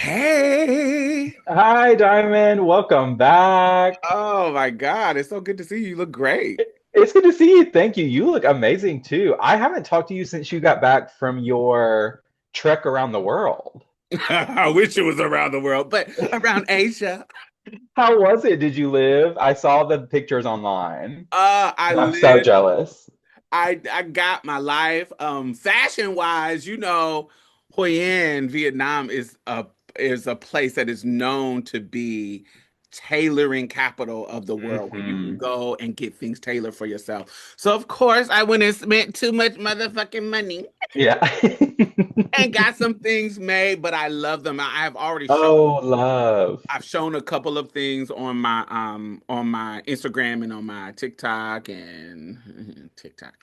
Hey. Hi, Diamond. Welcome back. Oh my God. It's so good to see you. You look great. It's good to see you. Thank you. You look amazing too. I haven't talked to you since you got back from your trek around the world. I wish it was around the world, but around Asia. How was it? Did you live? I saw the pictures online. I I'm so live, jealous. I got my life. Fashion wise, Hoi An, Vietnam is a place that is known to be tailoring capital of the world where you can Hmm. go and get things tailored for yourself. So of course I went and spent too much motherfucking money Yeah. and got some things made, but I love them. I have already shown Oh, love. I've shown a couple of things on my Instagram and on my TikTok and TikTok.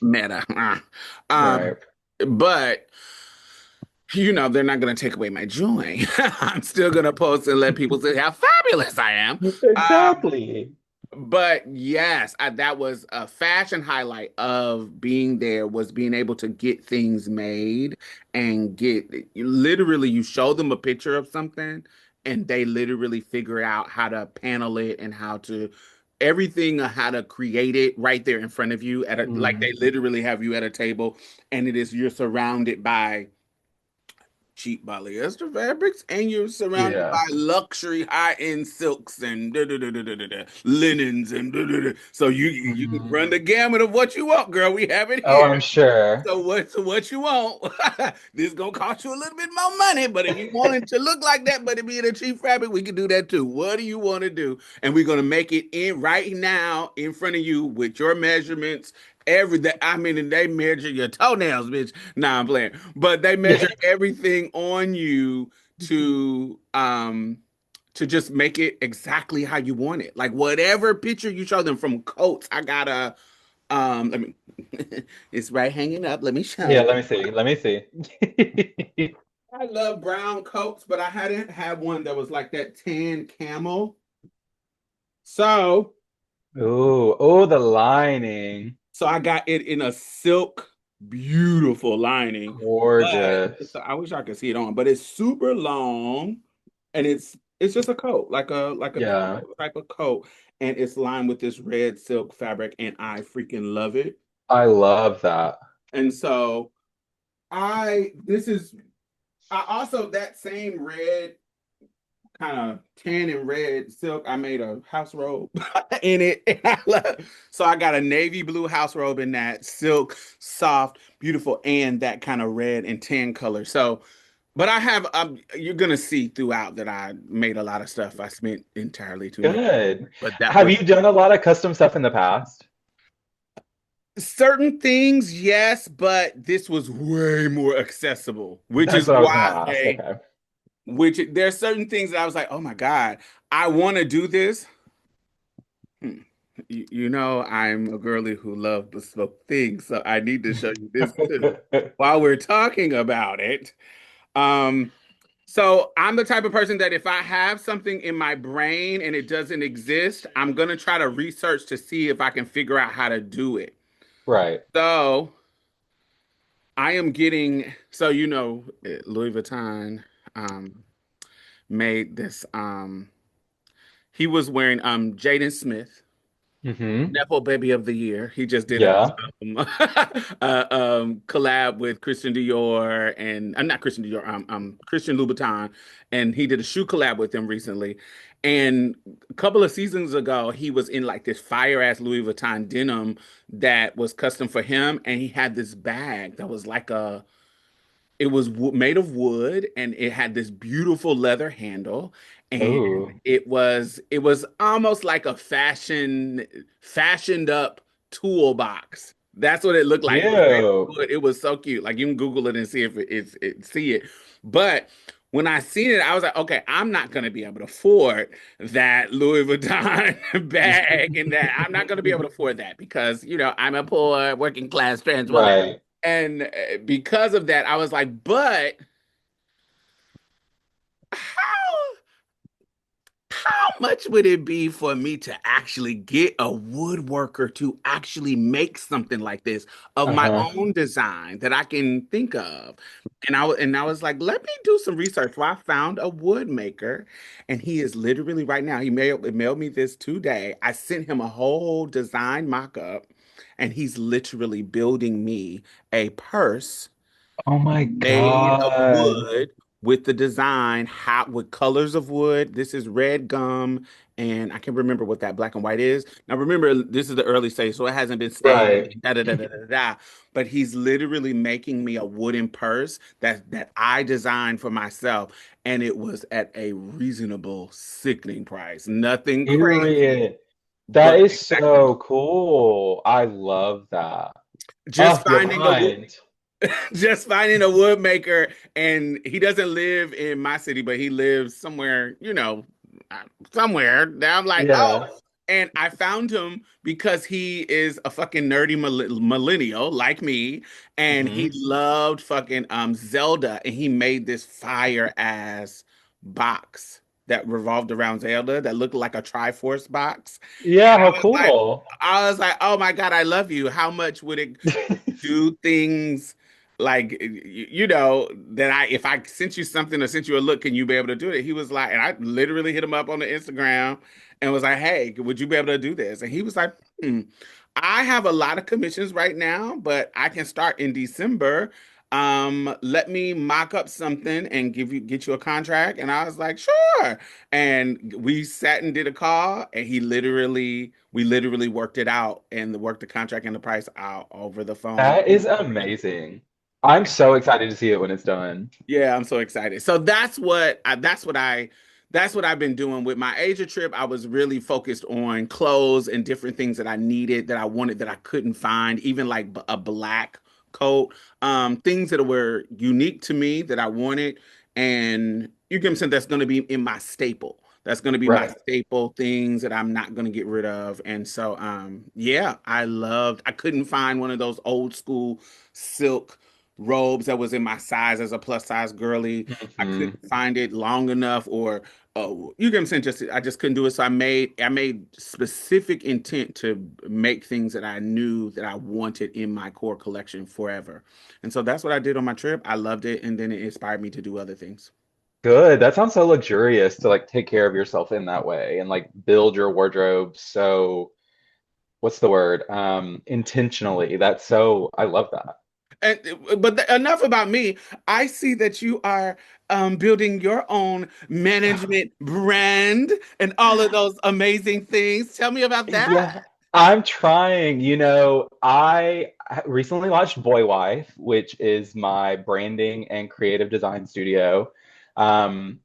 Meta. Um Right. but they're not gonna take away my joy. I'm still gonna post and let people see how fabulous I am. Um Exactly. but yes, that was a fashion highlight of being there was being able to get things made and literally you show them a picture of something and they literally figure out how to panel it and how to everything how to create it right there in front of you like they Mm. literally have you at a table and you're surrounded by cheap polyester fabrics, and you're surrounded Yeah. by luxury high-end silks and linens and so you can run Mhm. the gamut of what you want, girl. We have it Oh, here. I'm sure. So what you want? This is gonna cost you a little bit more money, but if you want it to look like that, but it be in a cheap fabric, we can do that too. What do you want to do? And we're gonna make it in right now in front of you with your measurements. I mean, and they measure your toenails, bitch. Nah, I'm playing, but they measure everything on you to um to just make it exactly how you want it. Like whatever picture you show them from coats, I got a let me it's right hanging up. Let me show Yeah, you. let me see. Let me see. I love brown coats, but I hadn't had one that was like that tan camel. So, Ooh, oh, the lining. so I got it in a silk, beautiful lining. But Gorgeous. so I wish I could see it on, but it's super long, and it's just a coat, like a Yeah, camo type of coat, and it's lined with this red silk fabric, and I freaking love it. I love that. And so I this is I also that same red kind of tan and red silk. I made a house robe in it. And so I got a navy blue house robe in that silk, soft, beautiful, and that kind of red and tan color. So, but I have you're gonna see throughout that I made a lot of stuff. I spent entirely too much, Good. but that Have was you done a lot of custom stuff in the past? certain things, yes, but this was way more accessible, which That's is what I was gonna ask. why. Okay. Which there's certain things that I was like, oh my God, I want to do this. Hmm. I'm a girly who loves bespoke things, so I need to show you this too while we're talking about it. Um, so I'm the type of person that if I have something in my brain and it doesn't exist, I'm gonna try to research to see if I can figure out how to do it. Right. So I am getting, Louis Vuitton um made this he was wearing Jaden Smith. Mm-hmm. Nepo Baby of the Year. He just did Yeah. collab with Christian Dior and I'm not Christian Dior, Christian Louboutin, and he did a shoe collab with them recently. And a couple of seasons ago, he was in like this fire ass Louis Vuitton denim that was custom for him, and he had this bag that was like it was made of wood and it had this beautiful leather handle and Oh. it was almost like a fashioned up toolbox. That's what it looked like. It was made of Cute. wood. It was so cute. Like you can Google it and see if see it. But when I seen it, I was like, okay, I'm not gonna be able to afford that Louis Vuitton bag and that I'm not gonna be able to afford that because I'm a poor working class trans woman. Right. And because of that, I was like, but how how much would it be for me to actually get a woodworker to actually make something like this of my Uh-huh. own design that I can think of? And I was like, let me do some research. So I found a wood maker, and he is literally right now. He mailed me this today. I sent him a whole design mock-up, and he's literally building me a purse Oh my made of God. wood with the design, how with colors of wood. This is red gum, and I can't remember what that black and white is. Now remember, this is the early stage, so it hasn't been stained. Right. Da da da da da da. But he's literally making me a wooden purse that I designed for myself, and it was at a reasonable, sickening price. Nothing crazy, Period. That but is exactly so cool. I love that. just Oh, you're finding a kind. just finding a wood maker, and he doesn't live in my city, but he lives somewhere, somewhere. Now I'm like, Yeah. oh, and I found him because he is a fucking nerdy millennial like me, and he Hmm. loved fucking Zelda, and he made this fire ass box that revolved around Zelda that looked like a Triforce box. Yeah, how I was like, cool. oh my God, I love you. How much would it do things like that I if I sent you something or sent you a look, can you be able to do it? He was like, and I literally hit him up on the Instagram and was like, hey, would you be able to do this? And he was like, I have a lot of commissions right now, but I can start in December. Let me mock up something and get you a contract. And I was like, sure. And we sat and did a call, and we literally worked it out and worked the contract and the price out over the phone. That is amazing. I'm so excited to see it when it's done. Yeah, I'm so excited. So that's what I've been doing with my Asia trip. I was really focused on clothes and different things that I needed, that I wanted, that I couldn't find, even like a black coat, things that were unique to me that I wanted, and you get me something that's going to be in my staple. That's going to be my Right. staple things that I'm not going to get rid of. And so, yeah, I couldn't find one of those old school silk robes that was in my size as a plus size girly. I Hmm. couldn't find it long enough, or you get what I'm saying. I just couldn't do it. So I made specific intent to make things that I knew that I wanted in my core collection forever. And so that's what I did on my trip. I loved it, and then it inspired me to do other things. Good. That sounds so luxurious to like take care of yourself in that way and like build your wardrobe so what's the word? Intentionally. That's so I love that. And enough about me. I see that you are building your own management brand and all of those amazing things. Tell me about that. Yeah, I'm trying. I recently launched Boy Wife, which is my branding and creative design studio. Um,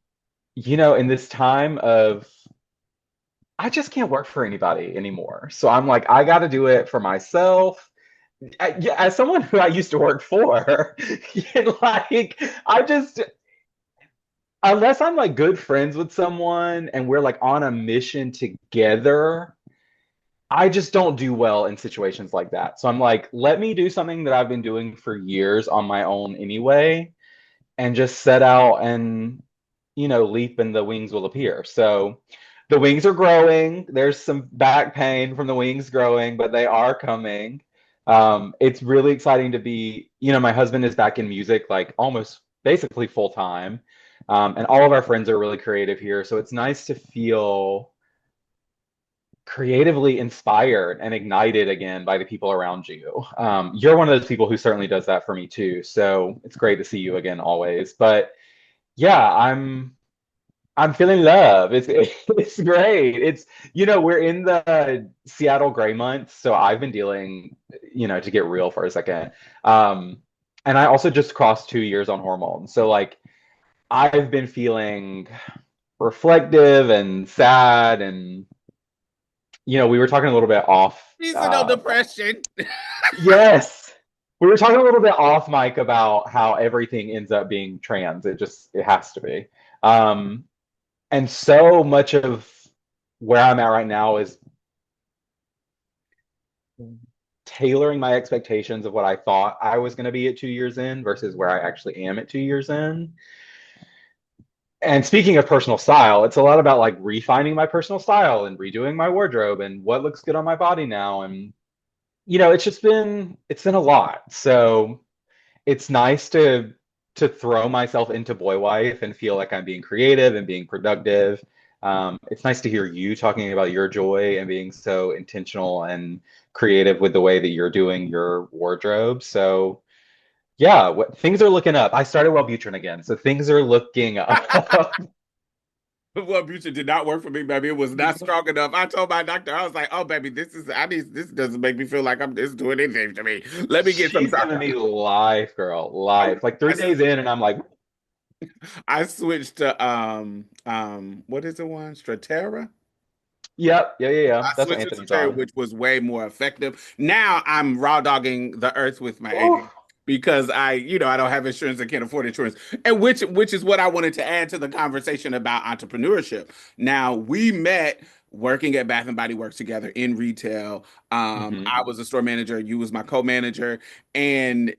in this time of I just can't work for anybody anymore. So I'm like, I got to do it for myself. Yeah, as someone who I used to work for, like I just unless I'm like good friends with someone and we're like on a mission together, I just don't do well in situations like that. So I'm like, let me do something that I've been doing for years on my own anyway, and just set out and, leap and the wings will appear. So the wings are growing. There's some back pain from the wings growing, but they are coming. It's really exciting to be, my husband is back in music, like almost basically full time. And all of our friends are really creative here. So it's nice to feel creatively inspired and ignited again by the people around you. You're one of those people who certainly does that for me too. So it's great to see you again always. But yeah, I'm feeling love. It's great. We're in the Seattle gray months, so I've been dealing, to get real for a second. Um, and I also just crossed 2 years on hormones. So like I've been feeling reflective and sad and we were talking a little bit off. Seasonal depression. Yes, we were talking a little bit off mic about how everything ends up being trans. It has to be. Um, and so much of where I'm at right now is tailoring my expectations of what I thought I was going to be at 2 years in versus where I actually am at 2 years in. And speaking of personal style, it's a lot about like refining my personal style and redoing my wardrobe and what looks good on my body now. And it's been a lot. So it's nice to throw myself into Boy Wife and feel like I'm being creative and being productive. It's nice to hear you talking about your joy and being so intentional and creative with the way that you're doing your wardrobe. So yeah, things are looking up. I started Wellbutrin again, so things are looking up. Wellbutrin did not work for me, baby. It was not strong enough. I told my doctor, I was like, "Oh, baby, this doesn't make me feel like I'm this doing anything to me. Let me get some." She's giving me life, girl, I, life. Like I, 3 days in, and I'm like, I switched to what is the one? Stratera. yep, yeah, yeah, yeah. I That's what switched to Anthony's Stratera, on. which was way more effective. Now I'm raw dogging the earth with my Ooh. agent because I don't have insurance and can't afford insurance, and which is what I wanted to add to the conversation about entrepreneurship. Now we met working at Bath and Body Works together in retail. Hmm. I was a store manager, you was my co-manager, and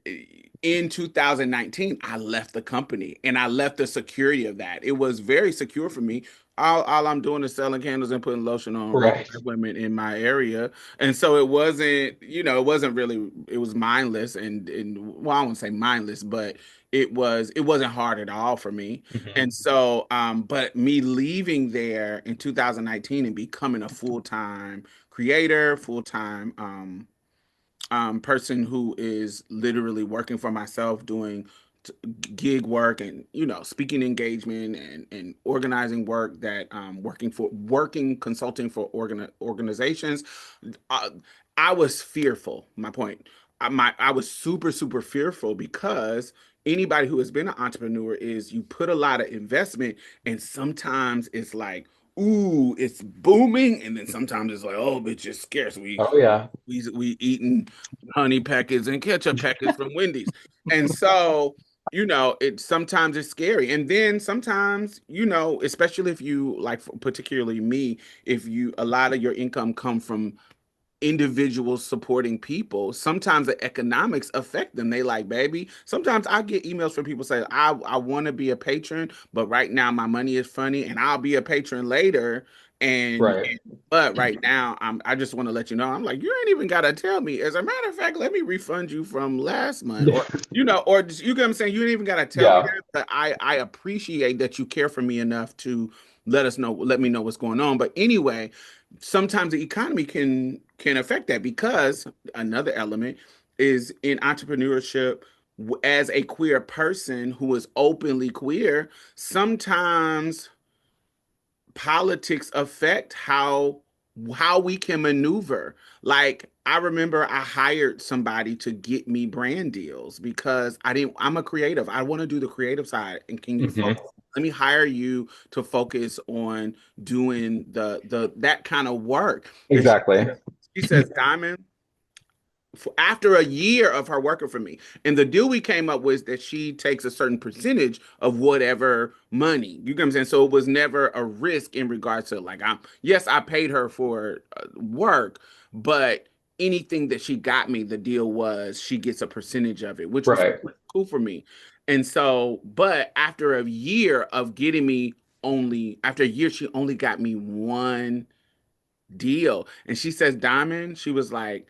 in 2019 I left the company and I left the security of that. It was very secure for me. All I'm doing is selling candles and putting lotion on rich Right. white women in my area. And so it wasn't really, it was mindless and well, I won't say mindless, but it wasn't hard at all for me. Hmm. And so, but me leaving there in 2019 and becoming a full-time creator, full-time person who is literally working for myself, doing t- gig work and speaking engagement and organizing work that working consulting for organizations. uh, I was fearful. My point. I was super fearful because anybody who has been an entrepreneur is you put a lot of investment and sometimes it's like, ooh, it's booming, and then sometimes it's like, oh, bitch, it's scarce. we Oh yeah. we eating honey packets and ketchup packets from Wendy's. And so, it sometimes it's scary. And then sometimes, especially if you like, particularly me, if you a lot of your income come from individuals supporting people, sometimes the economics affect them. They like, baby, sometimes I get emails from people saying, I want to be a patron, but right now my money is funny and I'll be a patron later. Right. But right now, I just want to let you know. I'm like, you ain't even gotta tell me. As a matter of fact, let me refund you from last month, or you get what I'm saying. You ain't even gotta tell me Yeah. that, but I appreciate that you care for me enough to let me know what's going on. But anyway, sometimes the economy can affect that because another element is in entrepreneurship. As a queer person who is openly queer, sometimes politics affect how we can maneuver. Like I remember I hired somebody to get me brand deals because I'm a creative. I want to do the creative side. And can you Hmm. focus? Let me hire you to focus on doing the that kind of work. And Exactly. she says, Diamond, after a year of her working for me. And the deal we came up with that she takes a certain percentage of whatever money. You get what I'm saying? So it was never a risk in regards to like yes, I paid her for work, but anything that she got me, the deal was she gets a percentage of it, which was Right. cool for me. And so, but after a year of getting me after a year, she only got me one deal. And she says, Diamond, she was like,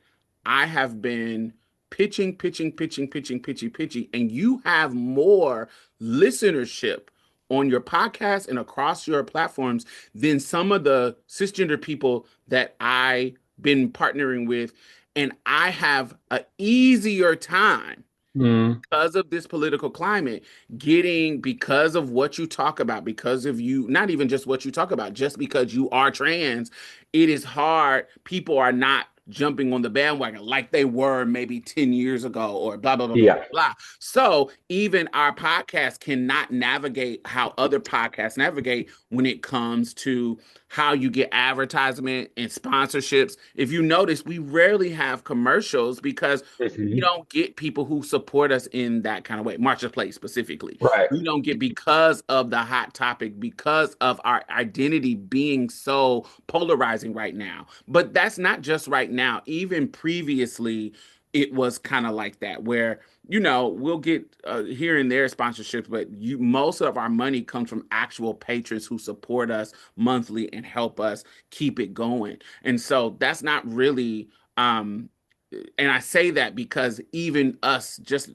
I have been pitching, and you have more listenership on your podcast and across your platforms than some of the cisgender people that I've been partnering with. And I have an easier time Mm. because of this political climate, getting because of what you talk about, because of you, not even just what you talk about, just because you are trans, it is hard. People are not jumping on the bandwagon like they were maybe 10 years ago or blah, blah, blah, blah, Yeah. blah. So even our podcast cannot navigate how other podcasts navigate when it comes to how you get advertisement and sponsorships. If you notice, we rarely have commercials because we Hmm. don't get people who support us in that kind of way. Marsha Place specifically. Right. We don't get because of the hot topic, because of our identity being so polarizing right now. But that's not just right now. Even previously, it was kind of like that where we'll get here and there sponsorships, but most of our money comes from actual patrons who support us monthly and help us keep it going. And so that's not really and I say that because even us just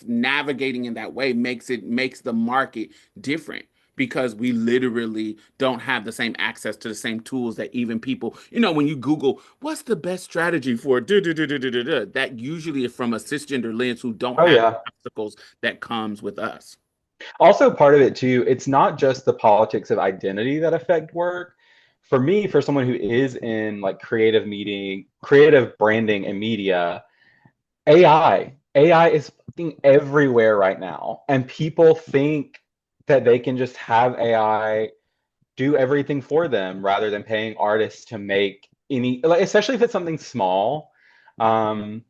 navigating in that way makes the market different, because we literally don't have the same access to the same tools that even people, when you Google what's the best strategy for that usually is from a cisgender lens who don't Oh have yeah. the obstacles that comes with us. Also, part of it too, it's not just the politics of identity that affect work. For me, for someone who is in like creative branding and media, AI is fucking everywhere right now. And people think that they can just have AI do everything for them rather than paying artists to make any, like, especially if it's something small. Um,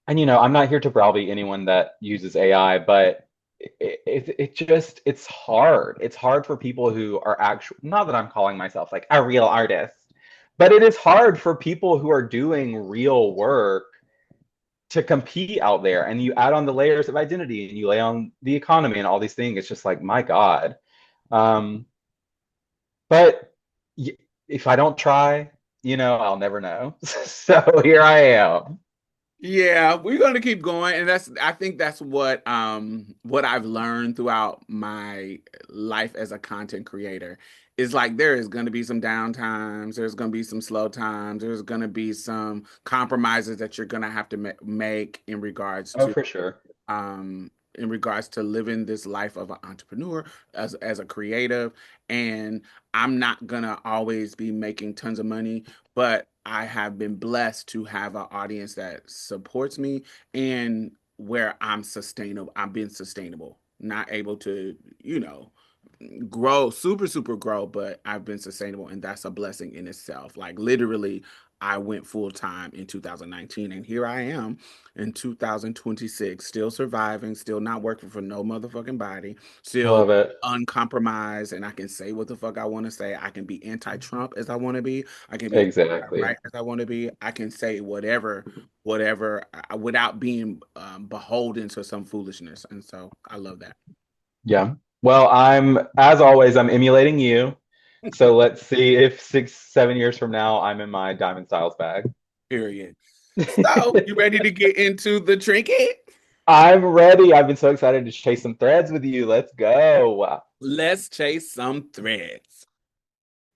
and I'm not here to browbeat anyone that uses AI, but it just it's hard. It's hard for people who are actual. Not that I'm calling myself like a real artist, but it is hard for people who are doing real work to compete out there. And you add on the layers of identity, and you lay on the economy and all these things. It's just like my God. Um, but if I don't try, I'll never know. So here I am. Yeah, we're going to keep going, and I think that's what I've learned throughout my life as a content creator is like there is going to be some down times, there's going to be some slow times, there's going to be some compromises that you're going to have to make Oh, for sure. in regards to living this life of an entrepreneur as a creative. And I'm not gonna always be making tons of money, but I have been blessed to have an audience that supports me, and where I'm being sustainable, not able to, grow, super grow, but I've been sustainable, and that's a blessing in itself. Like literally, I went full time in 2019, and here I am in 2026, still surviving, still not working for no motherfucking body, I still love it. uncompromised, and I can say what the fuck I want to say. I can be anti-Trump as I want to be. I can be Exactly. right as I want to be. I can say whatever, without being beholden to some foolishness. And so I love that. Yeah. Well, as always, I'm emulating you. So let's see if 6, 7 years from now, I'm in my Diamond Styles bag. Period. So, you ready to get into the trinket? I'm ready. I've been so excited to chase some threads with you. Let's go. Let's chase some threads.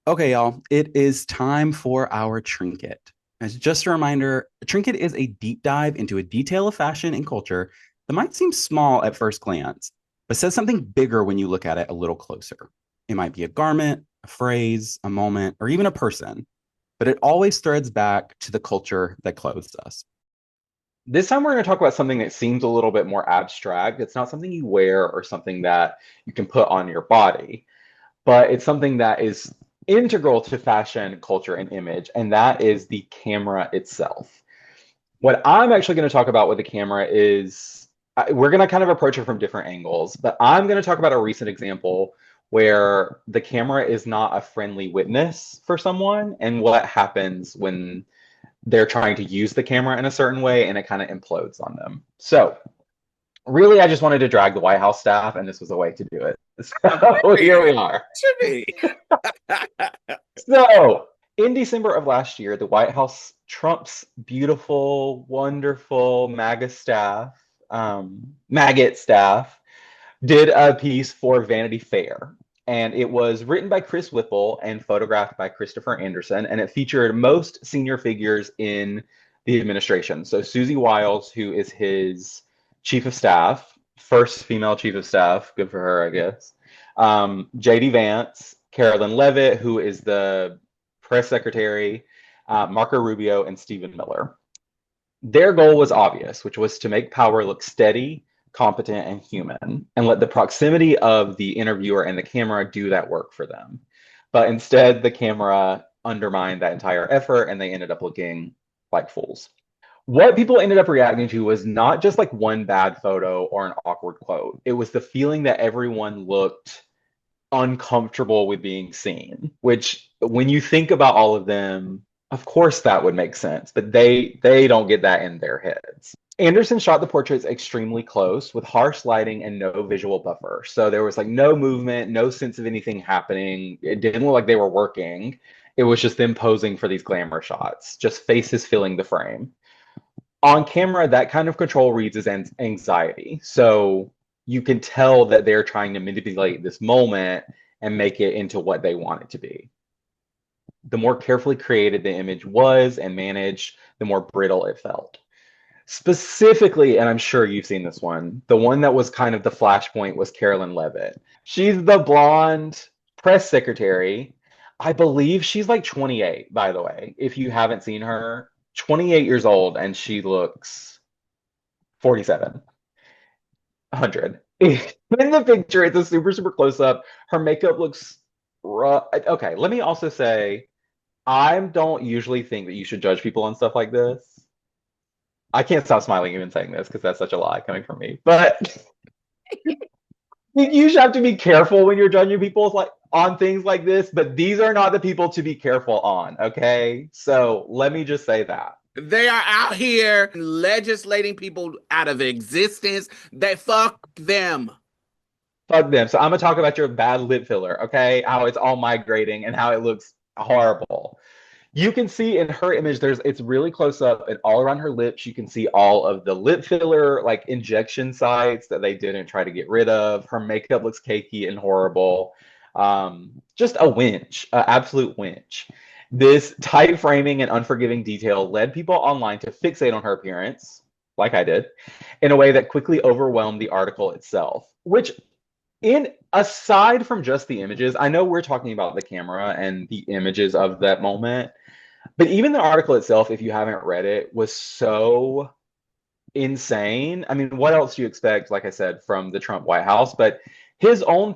Okay, y'all, it is time for our trinket. As just a reminder, a trinket is a deep dive into a detail of fashion and culture that might seem small at first glance, but says something bigger when you look at it a little closer. It might be a garment, a phrase, a moment, or even a person, but it always threads back to the culture that clothes us. This time we're going to talk about something that seems a little bit more abstract. It's not something you wear or something that you can put on your body, but it's something that is integral to fashion, culture, and image, and that is the camera itself. What I'm actually going to talk about with the camera is we're going to kind of approach it from different angles, but I'm going to talk about a recent example where the camera is not a friendly witness for someone and what happens when they're trying to use the camera in a certain way and it kind of implodes on them. So, really, I just wanted to drag the White House staff, and this was a way to do it. So, here we are. Should be. So, in December of last year, the White House, Trump's beautiful, wonderful maggot staff, did a piece for Vanity Fair. And it was written by Chris Whipple and photographed by Christopher Anderson. And it featured most senior figures in the administration. So, Susie Wiles, who is his chief of staff, first female chief of staff, good for her, I guess. JD Vance, Carolyn Levitt, who is the press secretary, Marco Rubio, and Stephen Miller. Their goal was obvious, which was to make power look steady, competent, and human, and let the proximity of the interviewer and the camera do that work for them. But instead, the camera undermined that entire effort, and they ended up looking like fools. What people ended up reacting to was not just like one bad photo or an awkward quote. It was the feeling that everyone looked uncomfortable with being seen, which when you think about all of them, Of course that would make sense, but they don't get that in their heads. Anderson shot the portraits extremely close with harsh lighting and no visual buffer. So there was like no movement, no sense of anything happening. It didn't look like they were working. It was just them posing for these glamour shots, just faces filling the frame. On camera, that kind of control reads as anxiety. So you can tell that they're trying to manipulate this moment and make it into what they want it to be. The more carefully created the image was and managed, the more brittle it felt. Specifically, and I'm sure you've seen this one, the one that was kind of the flashpoint was Carolyn Levitt. She's the blonde press secretary. I believe she's like 28, by the way, if you haven't seen her. 28 years old, and she looks 47, 100. In the picture, it's a super, super close up. Her makeup looks rough. Okay, let me also say, I don't usually think that you should judge people on stuff like this. I can't stop smiling even saying this because that's such a lie coming from me. But you should have to be careful when you're judging people like on things like this. But these are not the people to be careful on. Okay, so let me just say that. They are out here legislating people out of existence. They fuck them. Fuck them. So I'm gonna talk about your bad lip filler, okay? How it's all migrating and how it looks horrible. You can see in her image, it's really close up, and all around her lips, you can see all of the lip filler, like injection sites that they didn't try to get rid of. Her makeup looks cakey and horrible. Just a winch, an absolute winch. This tight framing and unforgiving detail led people online to fixate on her appearance, like I did, in a way that quickly overwhelmed the article itself, which aside from just the images, I know we're talking about the camera and the images of that moment, but even the article itself, if you haven't read it, was so insane. I mean, what else do you expect, like I said, from the Trump White House? But his own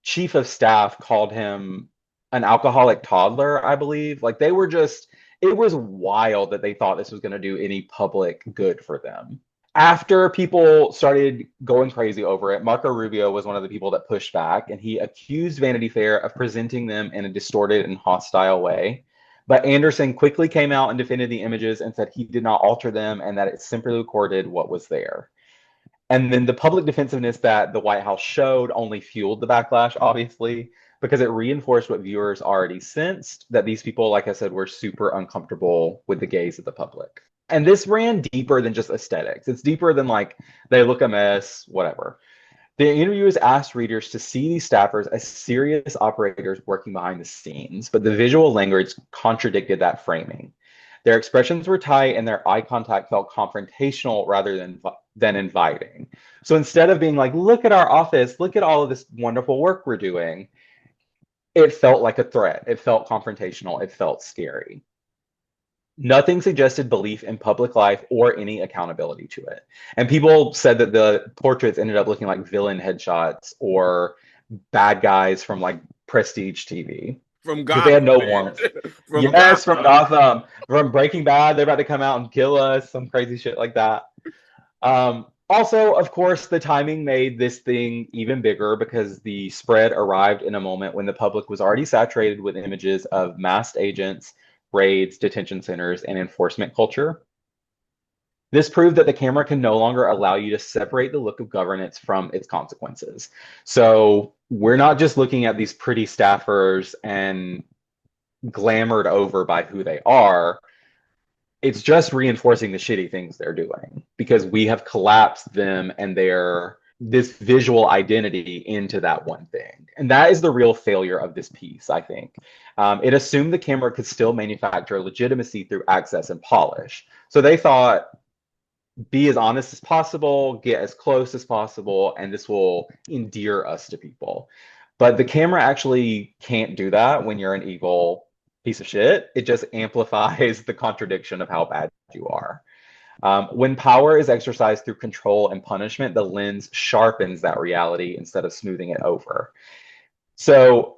chief of staff called him an alcoholic toddler, I believe. Like it was wild that they thought this was going to do any public good for them. After people started going crazy over it, Marco Rubio was one of the people that pushed back, and he accused Vanity Fair of presenting them in a distorted and hostile way. But Anderson quickly came out and defended the images and said he did not alter them and that it simply recorded what was there. And then the public defensiveness that the White House showed only fueled the backlash, obviously, because it reinforced what viewers already sensed, that these people, like I said, were super uncomfortable with the gaze of the public. And this ran deeper than just aesthetics. It's deeper than like, they look a mess, whatever. The interviewers asked readers to see these staffers as serious operators working behind the scenes, but the visual language contradicted that framing. Their expressions were tight and their eye contact felt confrontational rather than inviting. So instead of being like, look at our office, look at all of this wonderful work we're doing, it felt like a threat. It felt confrontational. It felt scary. Nothing suggested belief in public life or any accountability to it. And people said that the portraits ended up looking like villain headshots or bad guys from like prestige TV. From Gotham. They had no man. warmth. Yes, from Gotham. From Breaking Bad, they're about to come out and kill us. Some crazy shit like that. Also, of course, the timing made this thing even bigger because the spread arrived in a moment when the public was already saturated with images of masked agents, raids, detention centers, and enforcement culture. This proved that the camera can no longer allow you to separate the look of governance from its consequences. So we're not just looking at these pretty staffers and glamored over by who they are. It's just reinforcing the shitty things they're doing because we have collapsed them and this visual identity into that one thing. And that is the real failure of this piece, I think. It assumed the camera could still manufacture legitimacy through access and polish. So they thought, be as honest as possible, get as close as possible, and this will endear us to people. But the camera actually can't do that when you're an evil piece of shit. It just amplifies the contradiction of how bad you are. When power is exercised through control and punishment, the lens sharpens that reality instead of smoothing it over. So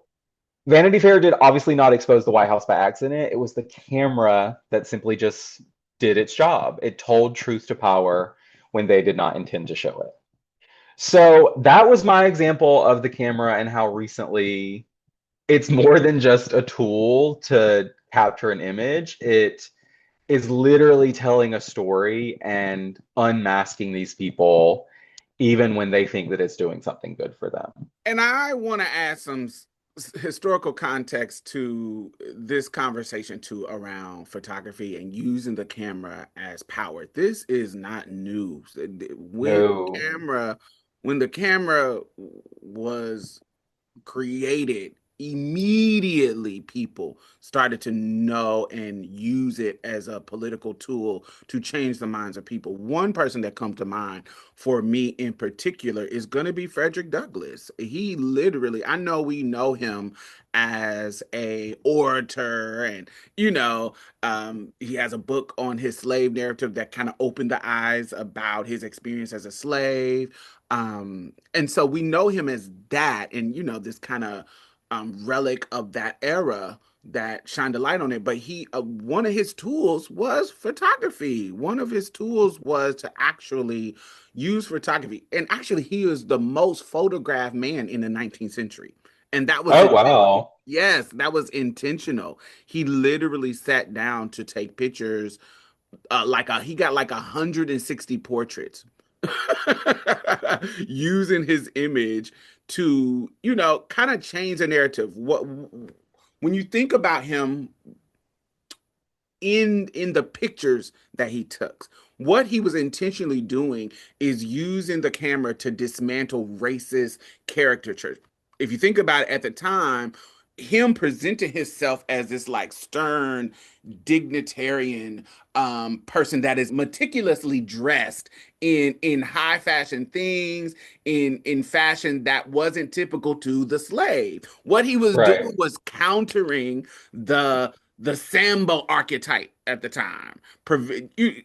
Vanity Fair did obviously not expose the White House by accident. It was the camera that simply just did its job. It told truth to power when they did not intend to show it. So that was my example of the camera and how recently it's more than just a tool to capture an image. It is literally telling a story and unmasking these people, even when they think that it's doing something good for them. And I want to add some historical context to this conversation too around photography and using the camera as power. This is not new. No. When the camera was created, immediately people started to know and use it as a political tool to change the minds of people. One person that comes to mind for me in particular is going to be Frederick Douglass. He literally, I know we know him as a orator, and he has a book on his slave narrative that kind of opened the eyes about his experience as a slave. And so we know him as that, and this kind of relic of that era that shined a light on it. But he, one of his tools was photography. One of his tools was to actually use photography, and actually, he was the most photographed man in the 19th century, and that was Oh, wow. yes, that was intentional. He literally sat down to take pictures he got like 160 portraits using his image to kind of change the narrative. What when you think about him in the pictures that he took, what he was intentionally doing is using the camera to dismantle racist caricatures. If you think about it, at the time, him presenting himself as this like stern dignitarian person that is meticulously dressed in high fashion things, in fashion that wasn't typical to the slave. What he was doing Right. was countering the Sambo archetype at the time.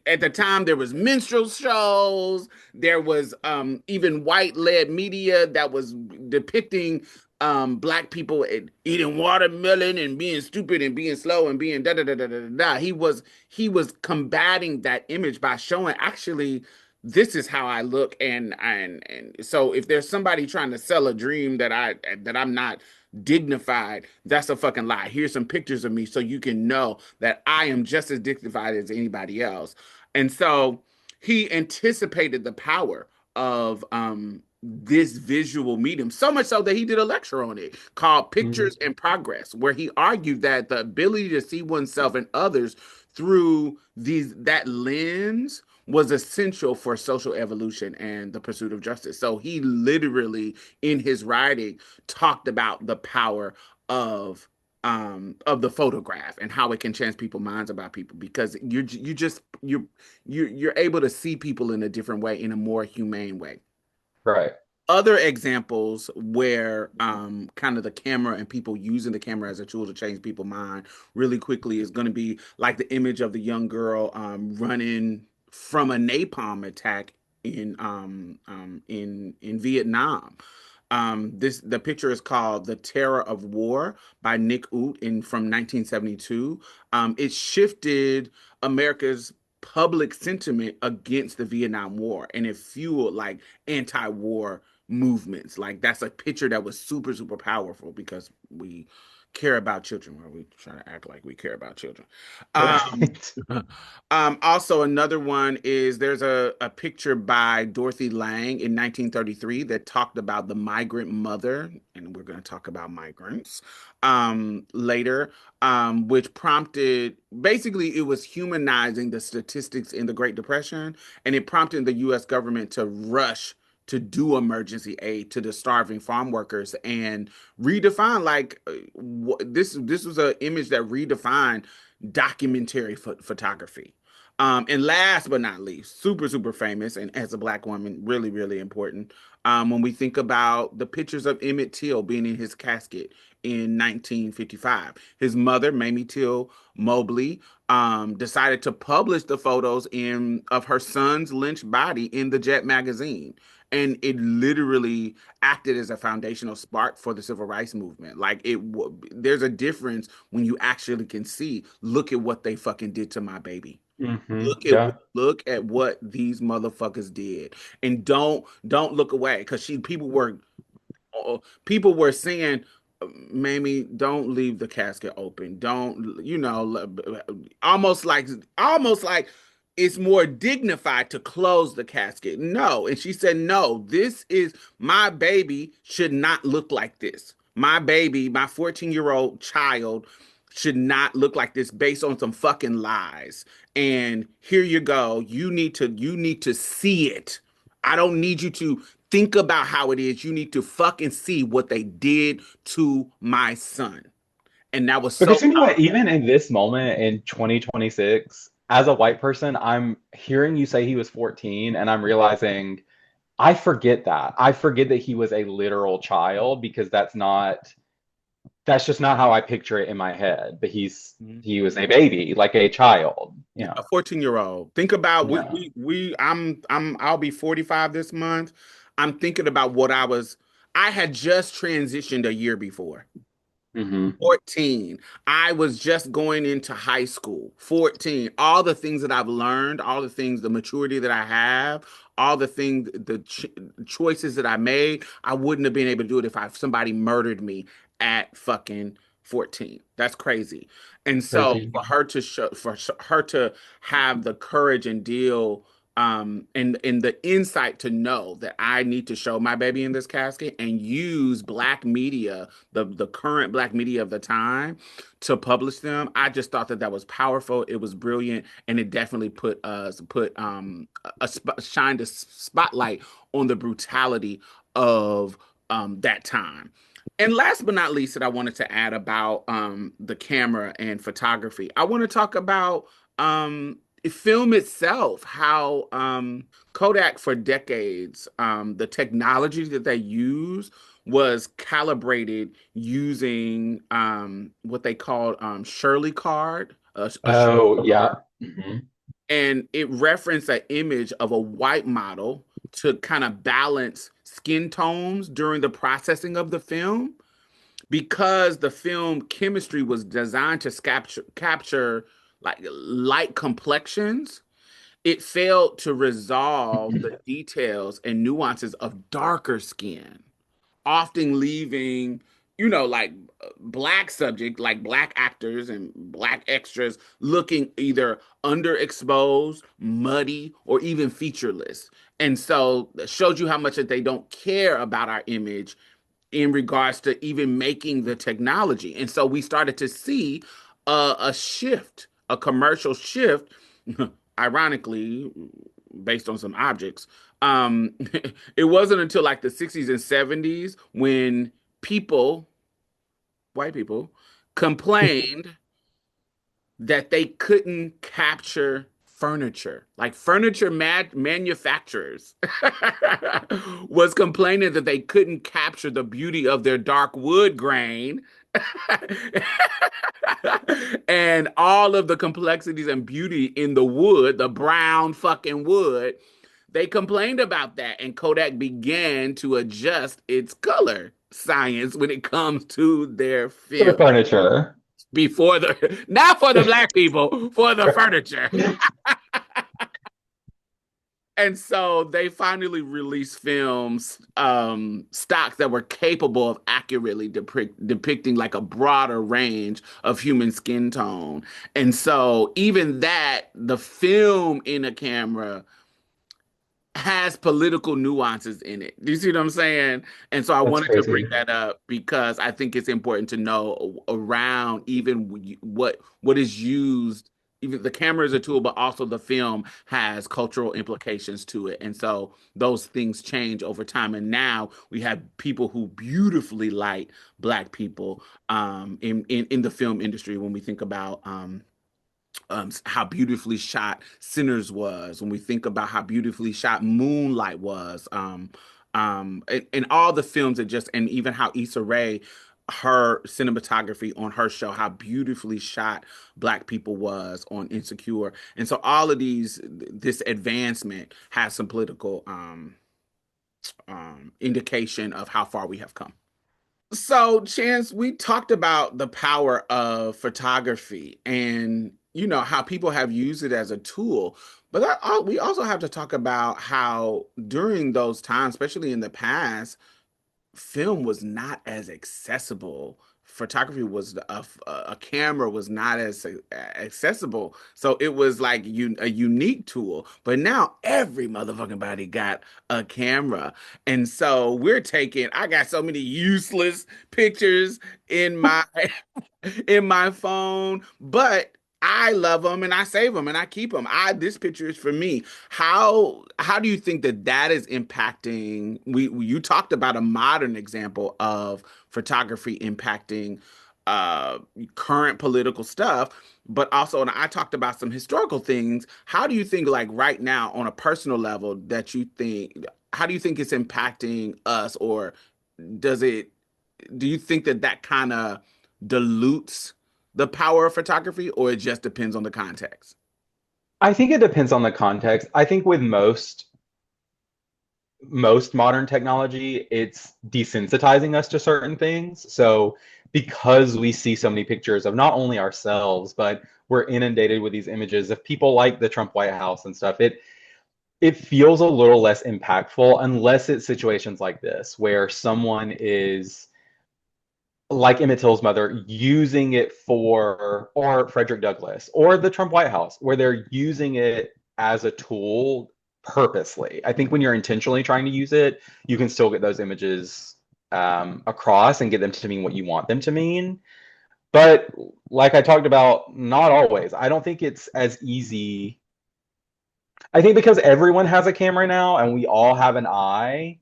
At the time, there was minstrel shows. There was even white-led media that was depicting black people eating watermelon and being stupid and being slow and being da da da da da da. He was combating that image by showing actually this is how I look, and so if there's somebody trying to sell a dream that I'm not dignified, that's a fucking lie. Here's some pictures of me so you can know that I am just as dignified as anybody else. And so he anticipated the power of this visual medium, so much so that he did a lecture on it called Mhm. Pictures in Progress, where he argued that the ability to see oneself and others through that lens was essential for social evolution and the pursuit of justice. So he literally, in his writing, talked about the power of the photograph and how it can change people's minds about people, because you're able to see people in a different way, in a more humane way. Right. Other examples where kind of the camera and people using the camera as a tool to change people's mind really quickly is going to be like the image of the young girl running from a napalm attack in Vietnam. The picture is called "The Terror of War" by Nick Ut in from 1972. It shifted America's public sentiment against the Vietnam War, and it fueled like anti-war movements. Like that's a picture that was super, super powerful because we care about children, or we try to act like we care about children. Um, Right. Also, another one is there's a picture by Dorothy Lang in 1933 that talked about the migrant mother, and we're going to talk about migrants later, which prompted basically it was humanizing the statistics in the Great Depression, and it prompted the U.S. government to rush to do emergency aid to the starving farm workers and redefine like this was an image that redefined documentary photography. And last but not least, super, super famous, and as a black woman, really, really important. When we think about the pictures of Emmett Till being in his casket in 1955, his mother, Mamie Till Mobley, decided to publish the photos of her son's lynched body in the Jet magazine. And it literally acted as a foundational spark for the civil rights movement. Like there's a difference when you actually can see, look at what they fucking did to my baby. Yeah. Look at what these motherfuckers did, and don't look away because people were saying Mamie, don't leave the casket open. Don't, almost like, almost like it's more dignified to close the casket. No. And she said, no, this is my baby should not look like this. My baby, my 14-year-old child should not look like this based on some fucking lies. And here you go. You need to see it. I don't need you to think about how it is. You need to fucking see what they did to my son. And that was so Because you know what, powerful. even in this moment in 2026, as a white person, I'm hearing you say he was 14, and I'm realizing I forget that. I forget that he was a literal child because that's just not how I picture it in my head. But he was a baby, like a child. Yeah, Yeah. a 14-year-old. Think about Yeah. I'll be 45 this month. I'm thinking about what I had just transitioned a year before. Hmm. 14. I was just going into high school. 14. All the things that I've learned, all the things, the maturity that I have, all the things, choices that I made, I wouldn't have been able to do it if somebody murdered me at fucking 14. That's crazy. And so Crazy. for her to have the courage and deal and the insight to know that I need to show my baby in this casket and use black media, the current black media of the time, to publish them. I just thought that that was powerful. It was brilliant, and it definitely put shined a spotlight on the brutality of that time. And last but not least, that I wanted to add about the camera and photography, I want to talk about film itself, how Kodak for decades, the technology that they use was calibrated using what they called Shirley card, a Shirley Oh, yeah. card, Hmm. and it referenced an image of a white model to kind of balance skin tones during the processing of the film, because the film chemistry was designed to capture like light complexions. It failed to resolve the details and nuances of darker skin, often leaving, like black subject, like black actors and black extras looking either underexposed, muddy, or even featureless. And so it shows you how much that they don't care about our image in regards to even making the technology. And so we started to see a shift, a commercial shift, ironically, based on some objects. Um, it wasn't until like the 60s and 70s when people, white people, complained that they couldn't capture furniture. Like furniture manufacturers was complaining that they couldn't capture the beauty of their dark wood grain and all of the complexities and beauty in the wood, the brown fucking wood. They complained about that, and Kodak began to adjust its color science when it comes to their For the film. furniture. Before the, not for the black people, for the furniture. And so they finally released films, stocks that were capable of accurately depicting like a broader range of human skin tone. And so even that, the film in a camera has political nuances in it. Do you see what I'm saying? And so I That's wanted to bring crazy. that up because I think it's important to know around even what is used. Even the camera is a tool, but also the film has cultural implications to it. And so those things change over time. And now we have people who beautifully light black people in the film industry when we think about how beautifully shot Sinners was, when we think about how beautifully shot Moonlight was, and all the films that just, and even how Issa Rae, her cinematography on her show, how beautifully shot Black people was on Insecure. And so all of this advancement has some political indication of how far we have come. So, Chance, we talked about the power of photography and how people have used it as a tool, but we also have to talk about how during those times, especially in the past, film was not as accessible. Photography was a camera was not as accessible, so it was like a unique tool. But now every motherfucking body got a camera, and so we're taking. I got so many useless pictures in my in my phone, but I love them and I save them and I keep them. I This picture is for me. How do you think that that is impacting? You talked about a modern example of photography impacting uh current political stuff, but also, and I talked about some historical things. How do you think, like right now, on a personal level, that you think? How do you think it's impacting us, or does it? Do you think that that kind of dilutes the power of photography, or it just depends on the context? I think it depends on the context. I think with most modern technology, it's desensitizing us to certain things. So because we see so many pictures of not only ourselves, but we're inundated with these images of people like the Trump White House and stuff, it feels a little less impactful unless it's situations like this where someone is like Emmett Till's mother using it for, or Frederick Douglass, or the Trump White House, where they're using it as a tool purposely. I think when you're intentionally trying to use it, you can still get those images across and get them to mean what you want them to mean. But like I talked about, not always. I don't think it's as easy. I think because everyone has a camera now and we all have an eye,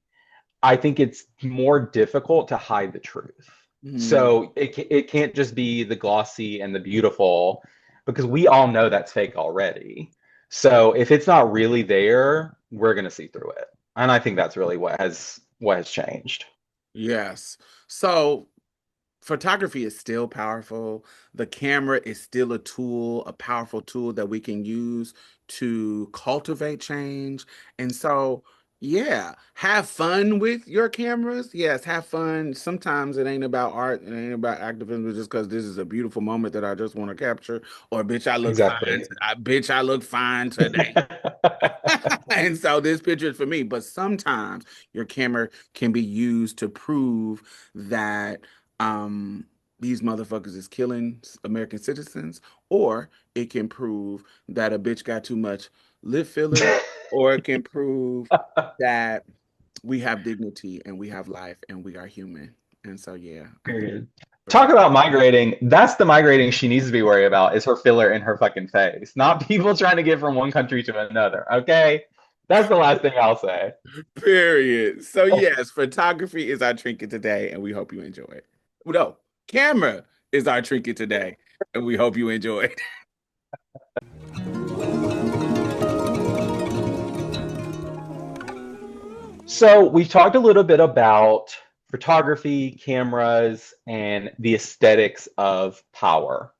I think it's more difficult to hide the truth. Mm, So it can't just be the glossy and the beautiful because we all know that's fake already. So if it's not really there, we're going to see through it. And I think that's really what has changed. yes. So photography is still powerful. The camera is still a tool, a powerful tool that we can use to cultivate change. And so, yeah, have fun with your cameras. Yes, have fun. Sometimes it ain't about art, it ain't about activism, it's just because this is a beautiful moment that I just want to capture. Or bitch, I look fine. Exactly. Bitch, I look fine today. And so this picture is for me. But sometimes your camera can be used to prove that um these motherfuckers is killing American citizens, or it can prove that a bitch got too much lip filler, or it can prove that we have dignity and we have life and we are human. And so yeah, I think Period. Talk photography. about migrating. That's the migrating she needs to be worried about is her filler in her fucking face, not people trying to get from one country to another. Okay? That's the last thing I'll say. Period. So yes, photography is our trinket today, and we hope you enjoy it. No, camera is our trinket today, and we hope you enjoy it. So we've talked a little bit about photography, cameras, and the aesthetics of power.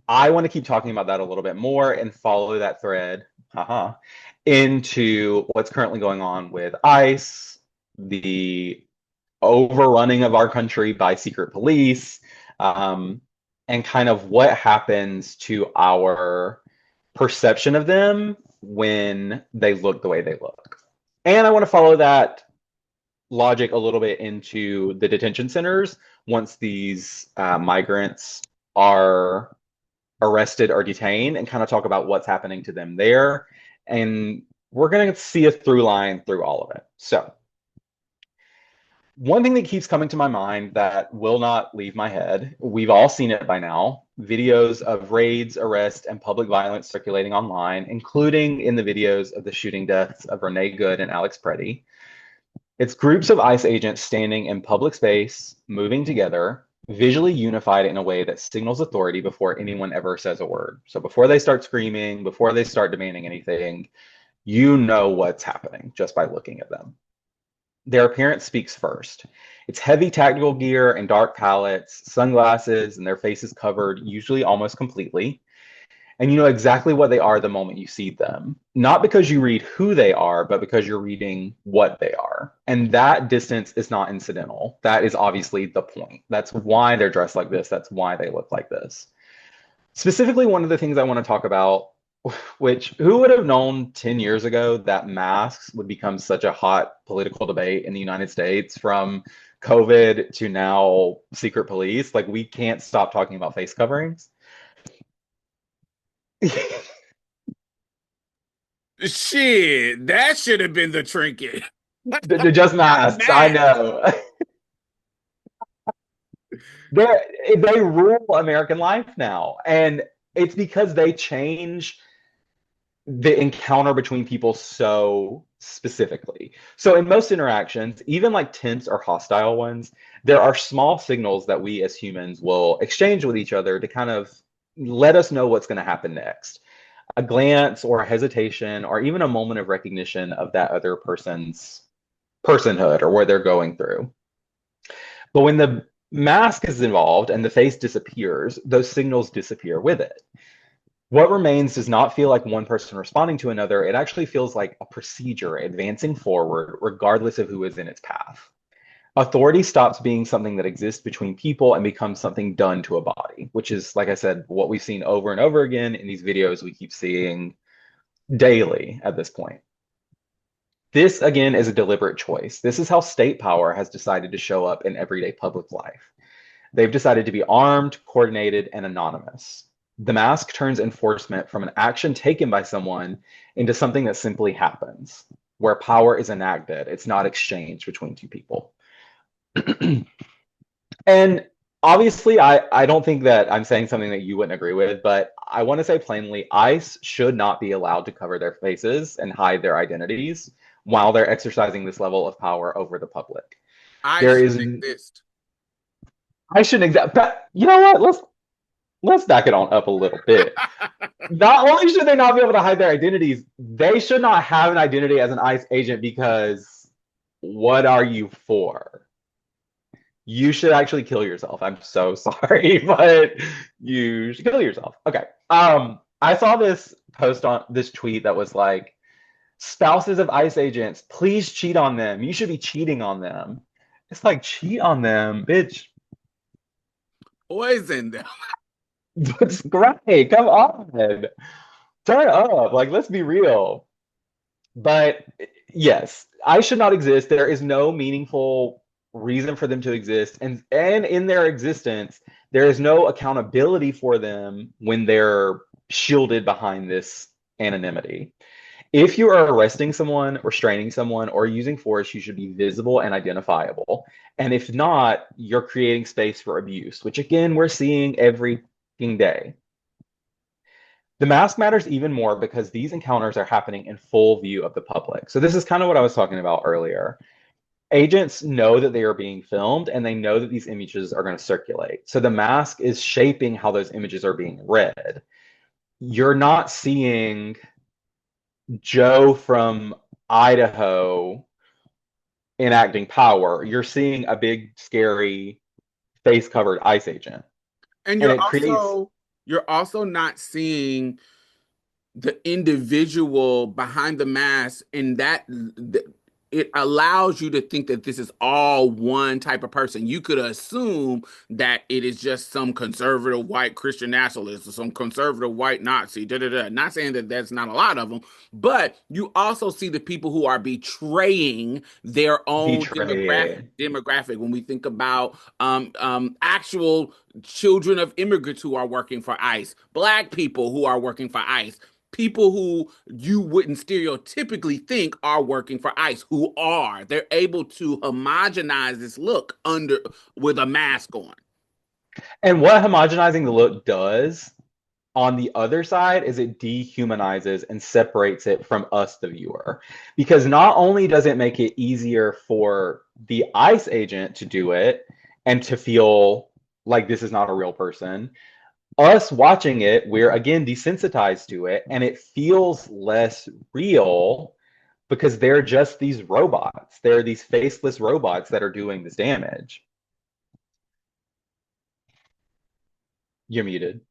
I want to keep talking about that a little bit more and follow that thread, into what's currently going on with ICE, the overrunning of our country by secret police, um, and kind of what happens to our perception of them when they look the way they look. And I want to follow that logic a little bit into the detention centers once these migrants are arrested or detained and kind of talk about what's happening to them there. And we're going to see a through line through all of it. So, one thing that keeps coming to my mind that will not leave my head, we've all seen it by now, videos of raids, arrests, and public violence circulating online, including in the videos of the shooting deaths of Renee Good and Alex Preddy. It's groups of ICE agents standing in public space, moving together, visually unified in a way that signals authority before anyone ever says a word. So before they start screaming, before they start demanding anything, you know what's happening just by looking at them. Their appearance speaks first. It's heavy tactical gear and dark palettes, sunglasses, and their faces covered, usually almost completely. And you know exactly what they are the moment you see them. Not because you read who they are, but because you're reading what they are. And that distance is not incidental. That is obviously the point. That's why they're dressed like this. That's why they look like this. Specifically, one of the things I want to talk about Which, who would have known 10 years ago that masks would become such a hot political debate in the United States, from COVID to now secret police? Like, we can't stop talking about face coverings. Shit, that should have been the trinket. Just masks, I Man. know. They rule American life now. And it's because they change the encounter between people so specifically. So in most interactions, even like tense or hostile ones, there are small signals that we as humans will exchange with each other to kind of let us know what's going to happen next. A glance or a hesitation or even a moment of recognition of that other person's personhood or where they're going through. But when the mask is involved and the face disappears, those signals disappear with it. What remains does not feel like one person responding to another. It actually feels like a procedure advancing forward, regardless of who is in its path. Authority stops being something that exists between people and becomes something done to a body, which is, like I said, what we've seen over and over again in these videos we keep seeing daily at this point. This, again, is a deliberate choice. This is how state power has decided to show up in everyday public life. They've decided to be armed, coordinated, and anonymous. The mask turns enforcement from an action taken by someone into something that simply happens, where power is enacted. It's not exchanged between two people. And obviously, I don't think that I'm saying something that you wouldn't agree with, but I want to say plainly, ICE should not be allowed to cover their faces and hide their identities while they're exercising this level of power over the public. I There shouldn't is, exist. I shouldn't exact, but you know what? Let's back it on up a little bit. Not only should they not be able to hide their identities, they should not have an identity as an ICE agent, because what are you for? You should actually kill yourself. I'm so sorry, but you should kill yourself. Okay. I saw this post on this tweet that was like, spouses of ICE agents, please cheat on them. You should be cheating on them. It's like, cheat on them, bitch. Poison them. It's great. Come on. Turn up. Like, let's be real. But yes, I should not exist. There is no meaningful reason for them to exist. And in their existence, there is no accountability for them when they're shielded behind this anonymity. If you are arresting someone, restraining someone, or using force, you should be visible and identifiable. And if not, you're creating space for abuse, which again, we're seeing every day. The mask matters even more because these encounters are happening in full view of the public. So this is kind of what I was talking about earlier. Agents know that they are being filmed and they know that these images are going to circulate. So the mask is shaping how those images are being read. You're not seeing Joe from Idaho enacting power. You're seeing a big, scary, face-covered ICE agent. And And it creates you're also not seeing the individual behind the mask, and it allows you to think that this is all one type of person. You could assume that it is just some conservative white Christian nationalist or some conservative white Nazi. Da, da, da. Not saying that that's not a lot of them, but you also see the people who are betraying their own betrayed. demographic. When we think about actual children of immigrants who are working for ICE, black people who are working for ICE, people who you wouldn't stereotypically think are working for ICE, who are. They're able to homogenize this look under with a mask on. And what homogenizing the look does on the other side is it dehumanizes and separates it from us, the viewer. Because not only does it make it easier for the ICE agent to do it and to feel like this is not a real person, us watching it, we're again desensitized to it, and it feels less real because they're just these robots. They're these faceless robots that are doing this damage. You're muted.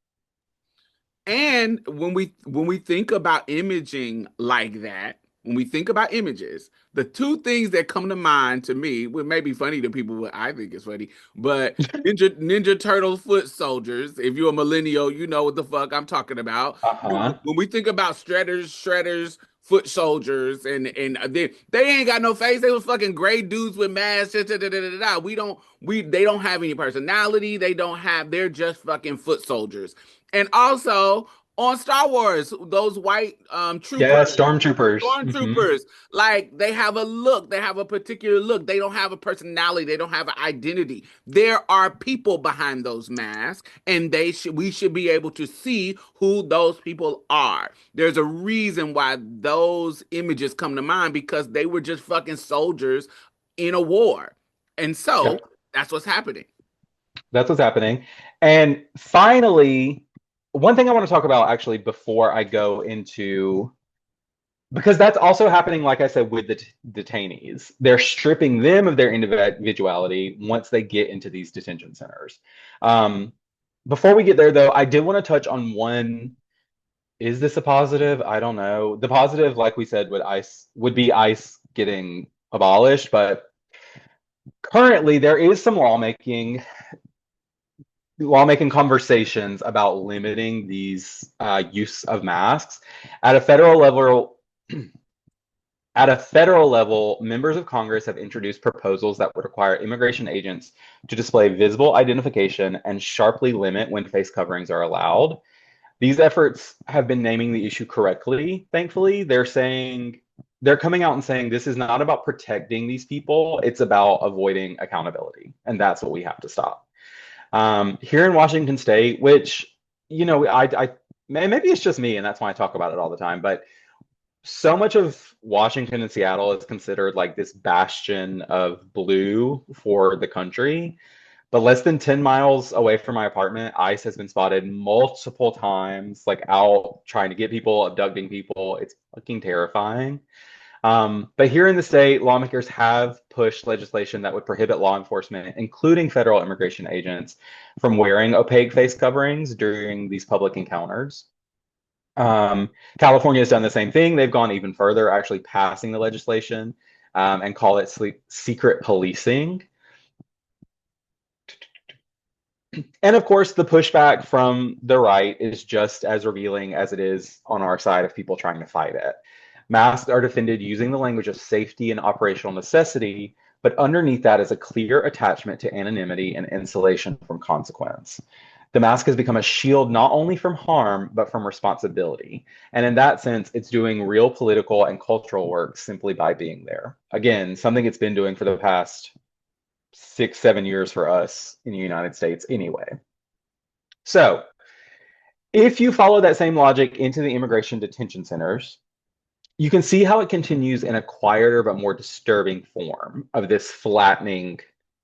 And when we think about imaging like that, when we think about images, the two things that come to mind to me, what may be funny to people, what I think is funny, but Ninja Turtle foot soldiers. If you're a millennial, you know what the fuck I'm talking about. Uh-huh. When we think about shredders, foot soldiers, and they ain't got no face. They was fucking gray dudes with masks. Da, da, da, da, da, da. They don't have any personality. They're just fucking foot soldiers. And also on Star Wars, those white Yeah, troopers, stormtroopers. stormtroopers, like they have a look, they have a particular look. They don't have a personality, they don't have an identity. There are people behind those masks, and we should be able to see who those people are. There's a reason why those images come to mind, because they were just fucking soldiers in a war. And so Yep, that's what's happening. that's what's happening. And finally, one thing I want to talk about actually before I go into, because that's also happening, like I said, with the detainees. They're stripping them of their individuality once they get into these detention centers. Um, Before we get there, though, I did want to touch on one. Is this a positive? I don't know. The positive, like we said, would be ICE getting abolished, but currently there is some lawmaking conversations about limiting these use of masks at a federal level. At a federal level, members of Congress have introduced proposals that would require immigration agents to display visible identification and sharply limit when face coverings are allowed. These efforts have been naming the issue correctly, thankfully. They're coming out and saying this is not about protecting these people, it's about avoiding accountability. And that's what we have to stop. Here in Washington State, which, maybe it's just me and that's why I talk about it all the time, but so much of Washington and Seattle is considered like this bastion of blue for the country. But less than 10 miles away from my apartment, ICE has been spotted multiple times, like out trying to get people, abducting people. It's fucking terrifying. But here in the state, lawmakers have pushed legislation that would prohibit law enforcement, including federal immigration agents, from wearing opaque face coverings during these public encounters. California has done the same thing. They've gone even further, actually passing the legislation and call it secret policing. And of course, the pushback from the right is just as revealing as it is on our side of people trying to fight it. Masks are defended using the language of safety and operational necessity, but underneath that is a clear attachment to anonymity and insulation from consequence. The mask has become a shield not only from harm, but from responsibility. And in that sense, it's doing real political and cultural work simply by being there. Again, something it's been doing for the past 6-7 years for us in the United States anyway. So if you follow that same logic into the immigration detention centers, you can see how it continues in a quieter but more disturbing form of this flattening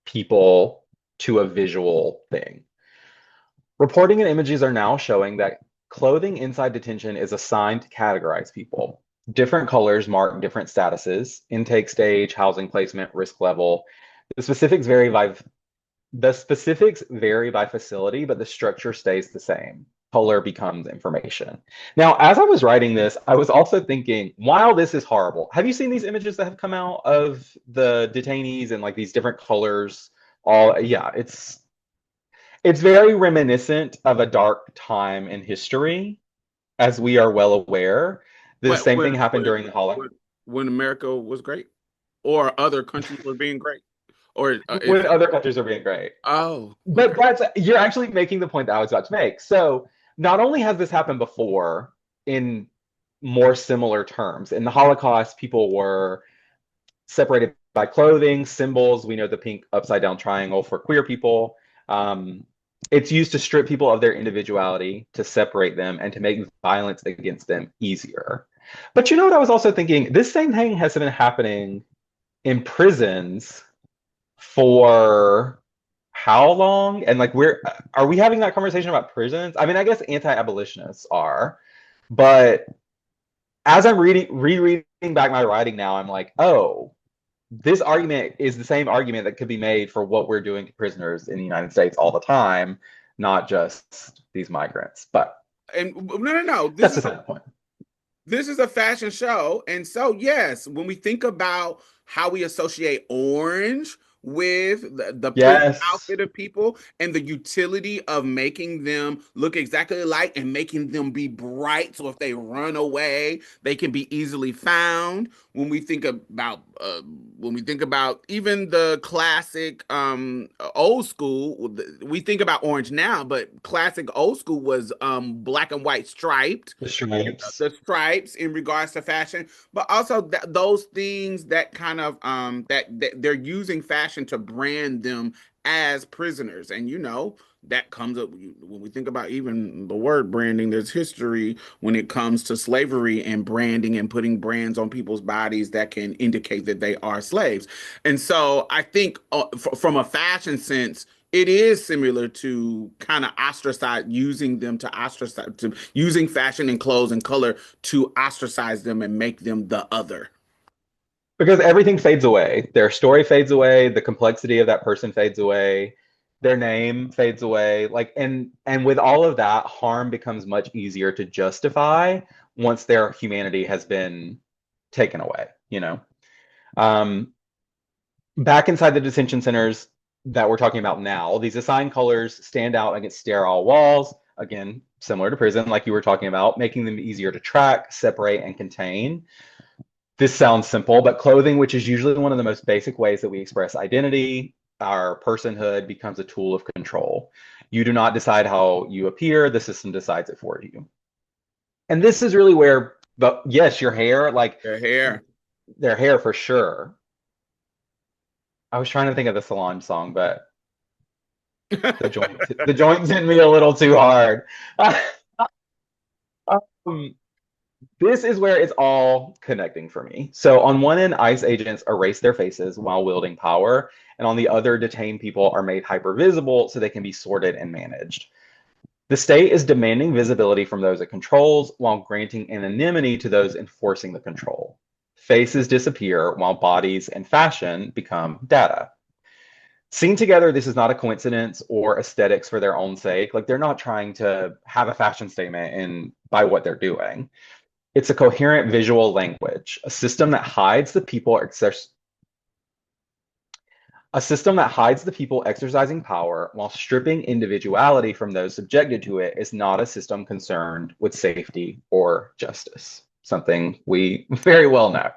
people to a visual thing. Reporting and images are now showing that clothing inside detention is assigned to categorize people. Different colors mark different statuses: intake stage, housing placement, risk level. The specifics vary by facility, but the structure stays the same. Color becomes information. Now, as I was writing this, I was also thinking, wow, this is horrible. Have you seen these images that have come out of the detainees and like these different colors? Yeah, it's very reminiscent of a dark time in history, as we are well aware. The same thing happened during the Holocaust. When America was great, or other countries were being great, or when other countries are being great. Oh, but you're actually making the point that I was about to make. So not only has this happened before in more similar terms, in the Holocaust, people were separated by clothing, symbols. We know the pink upside down triangle for queer people. It's used to strip people of their individuality, to separate them, and to make violence against them easier. But you know what I was also thinking? This same thing has been happening in prisons for how long? And like, are we having that conversation about prisons? I mean, I guess anti-abolitionists are, but as I'm rereading back my writing now, I'm like, oh, this argument is the same argument that could be made for what we're doing to prisoners in the United States all the time, not just these migrants. But no. That's the point. This is a fashion show. And so, yes, when we think about how we associate orange with the pretty Yes. outfit of people and the utility of making them look exactly alike and making them be bright. So if they run away, they can be easily found. When we think about even the classic old school, we think about orange now, but classic old school was black and white striped, The stripes. the stripes in regards to fashion, but also those things that kind of that they're using fashion to brand them as prisoners. And that comes up when we think about even the word branding. There's history when it comes to slavery and branding and putting brands on people's bodies that can indicate that they are slaves. And so I think from a fashion sense, it is similar to kind of ostracize, using them to ostracize, to using fashion and clothes and color to ostracize them and make them the other. Because everything fades away. Their story fades away, the complexity of that person fades away, their name fades away. Like and with all of that, harm becomes much easier to justify once their humanity has been taken away, you know. Um, Back inside the detention centers that we're talking about now, these assigned colors stand out against sterile walls, again, similar to prison, like you were talking about, making them easier to track, separate, and contain. This sounds simple, but clothing, which is usually one of the most basic ways that we express identity, our personhood, becomes a tool of control. You do not decide how you appear, the system decides it for you. And this is really where, but yes, your hair, like Their hair. their hair for sure. I was trying to think of the Solange song, but the joints hit me a little too hard. um, This is where it's all connecting for me. So on one end, ICE agents erase their faces while wielding power, and on the other, detained people are made hyper-visible so they can be sorted and managed. The state is demanding visibility from those it controls while granting anonymity to those enforcing the control. Faces disappear while bodies and fashion become data. Seen together, this is not a coincidence or aesthetics for their own sake. Like they're not trying to have a fashion statement in by what they're doing. It's a coherent visual language, a system that hides the people exercising power while stripping individuality from those subjected to it is not a system concerned with safety or justice, something we very well know.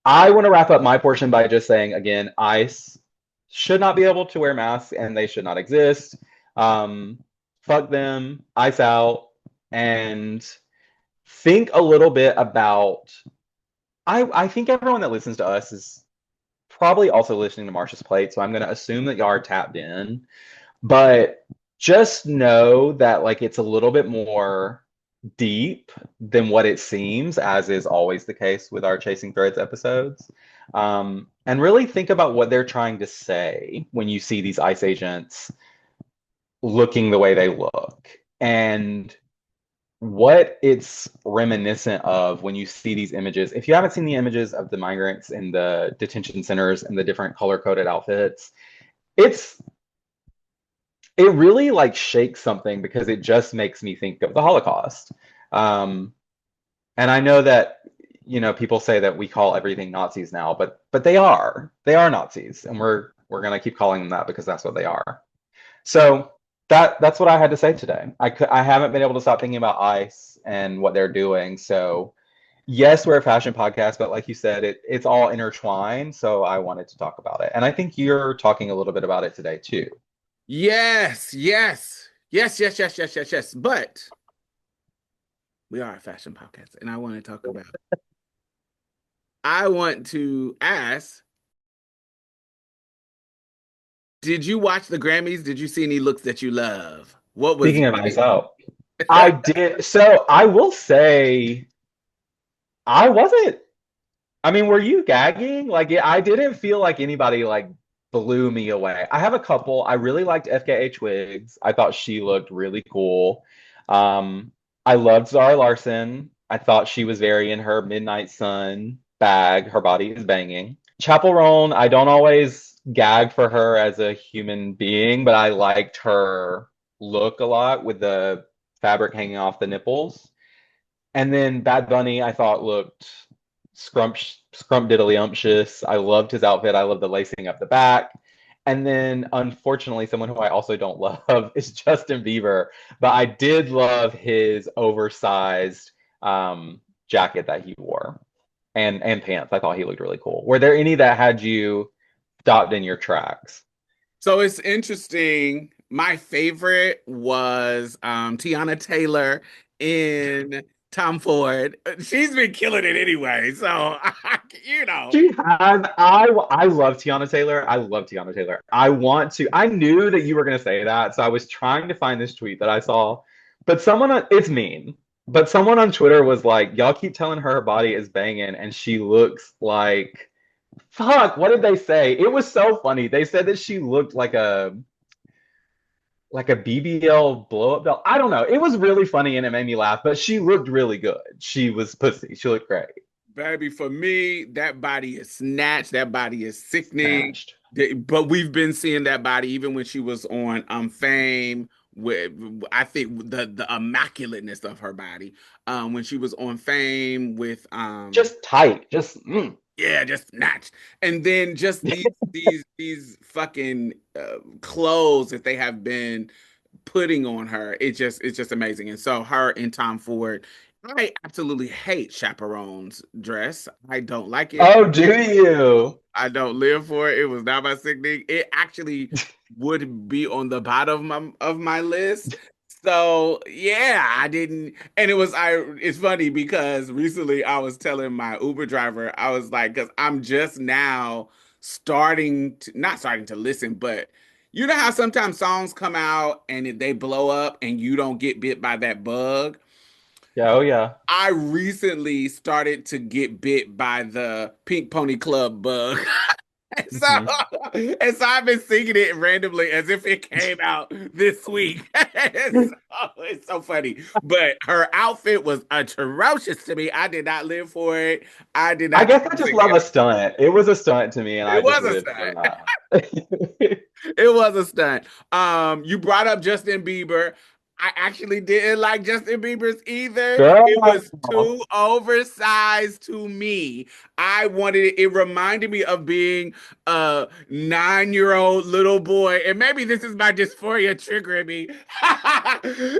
I want to wrap up my portion by just saying, again, ICE should not be able to wear masks and they should not exist. Fuck them, ICE out, and think a little bit about. I think everyone that listens to us is probably also listening to Marsha's Plate, so I'm going to assume that y'all are tapped in. But just know that like it's a little bit more deep than what it seems, as is always the case with our Chasing Threads episodes. And really think about what they're trying to say when you see these ICE agents looking the way they look. And what it's reminiscent of when you see these images. If you haven't seen the images of the migrants in the detention centers and the different color-coded outfits, it really like shakes something because it just makes me think of the Holocaust. And I know that people say that we call everything Nazis now, but they are Nazis, and we're gonna keep calling them that because that's what they are. So that's what I had to say today. I haven't been able to stop thinking about ICE and what they're doing. So yes, we're a fashion podcast, but like you said, it's all intertwined. So I wanted to talk about it, and I think you're talking a little bit about it today too. Yes, yes, yes, yes, yes, yes, yes, yes. But we are a fashion podcast, and I want to talk about. I want to ask. Did you watch the Grammys? Did you see any looks that you love? What was Speaking of myself, I did. So I will say, I wasn't. I mean, were you gagging? Like, I didn't feel like anybody like blew me away. I have a couple. I really liked FKA Twigs. I thought she looked really cool. I loved Zara Larson. I thought she was very in her Midnight Sun bag. Her body is banging. Chapel Roan, I don't always gag for her as a human being, but I liked her look a lot with the fabric hanging off the nipples. And then Bad Bunny, I thought looked scrumptiddlyumptious. I loved his outfit. I loved the lacing up the back. And then, unfortunately, someone who I also don't love is Justin Bieber. But I did love his oversized jacket that he wore and pants. I thought he looked really cool. Were there any that had you stopped in your tracks? So it's interesting. My favorite was Tiana Taylor in Tom Ford. She's been killing it anyway. So, you know. She has. I love Tiana Taylor. I love Tiana Taylor. I want to. I knew that you were going to say that, so I was trying to find this tweet that I saw. But it's mean. But someone on Twitter was like, "Y'all keep telling her body is banging, and she looks like fuck." What did they say? It was so funny. They said that she looked like a BBL blow up doll. I don't know. It was really funny and it made me laugh. But she looked really good. She was pussy. She looked great. Baby, for me, that body is snatched. That body is sickening. Snatched. But we've been seeing that body even when she was on Fame. With I think the immaculateness of her body. When she was on Fame with Just tight. yeah, just snatched. And then just these fucking clothes that they have been putting on her. It's just amazing. And so her and Tom Ford, I absolutely hate Chaperone's dress. I don't like it. Oh, do you? I don't live for it. It was not my sickening. It actually would be on the bottom of my list. So yeah, I didn't, and it's funny because recently I was telling my Uber driver, I was like, because I'm just now not starting to listen, but you know how sometimes songs come out and they blow up and you don't get bit by that bug. Yeah, oh yeah. I recently started to get bit by the Pink Pony Club bug. And so, Hmm. and so I've been singing it randomly as if it came out this week. It's so funny. But her outfit was atrocious to me. I did not live for it. I did I not guess I choose just to love get a it. stunt. It was a stunt to me, and I It just was a lived for stunt. that. It was a stunt. You brought up Justin Bieber. I actually didn't like Justin Bieber's either. It was Girl. too oversized to me. I wanted it. It reminded me of being a 9-year-old little boy. And maybe this is my dysphoria triggering me.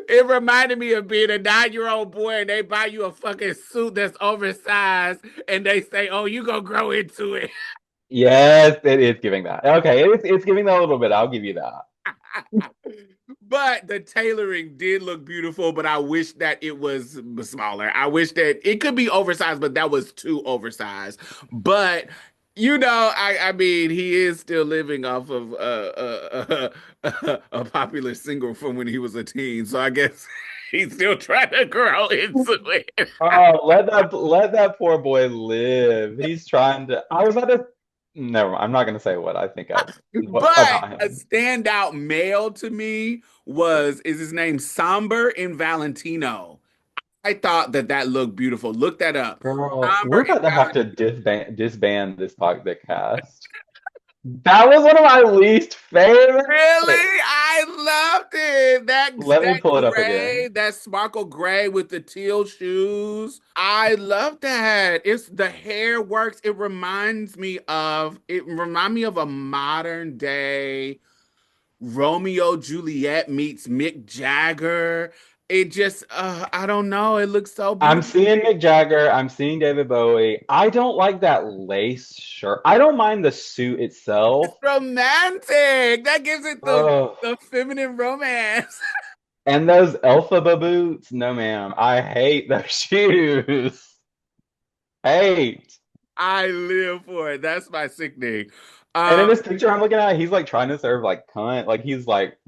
It reminded me of being a 9-year-old boy and they buy you a fucking suit that's oversized and they say, oh, you gonna grow into it. Yes, it is giving that. Okay, it's giving that a little bit. I'll give you that. But the tailoring did look beautiful, but I wish that it was smaller. I wish that it could be oversized, but that was too oversized. But you know, I mean, he is still living off of a popular single from when he was a teen, so I guess he's still trying to grow into it. Oh, let that poor boy live. He's trying to. I was about to. Never mind. I'm not gonna say what I think of what But about a him. standout male to me is his name Somber in Valentino. I thought that looked beautiful. Look that up. Girl, Somber we're in about to have to Valentino. disband this podcast. That was one of my least favorite. Really? I loved it. Let me That pull it up gray, again. that sparkle gray with the teal shoes. I love that. It's the hair works. It remind me of a modern day Romeo Juliet meets Mick Jagger. It just I don't know. It looks so I'm beautiful. seeing Mick Jagger. I'm seeing David Bowie. I don't like that lace shirt. I don't mind the suit It's itself. romantic. That gives it Oh, the feminine romance. and those Elphaba boots. No, ma'am. I hate those shoes. Hate. I live for it. That's my sickening. And in Um, this picture I'm looking at, he's like trying to serve like cunt. Like he's like,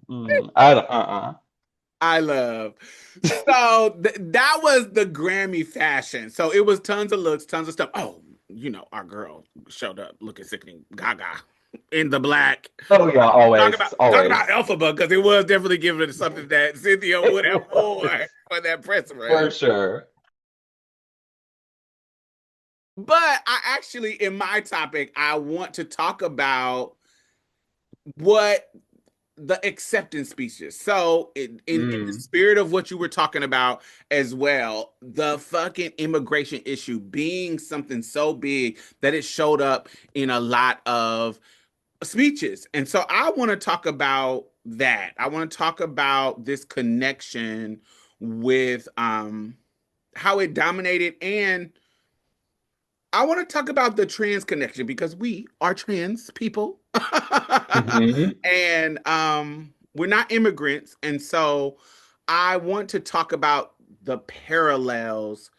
I don't, I love. So that was the Grammy fashion. So it was tons of looks, tons of stuff. Oh, you know, our girl showed up looking sickening. Gaga in the black. Oh yeah, always, Talk about always. Elphaba because it was definitely giving it something that Cynthia It would have was worn for that press for run. sure. But I actually, in my topic, I want to talk about what the acceptance speeches. So in the Mm. spirit of what you were talking about as well, the fucking immigration issue being something so big that it showed up in a lot of speeches. And so I want to talk about that. I want to talk about this connection with how it dominated, and I want to talk about the trans connection because we are trans people. Hmm. And we're not immigrants, and so I want to talk about the parallels,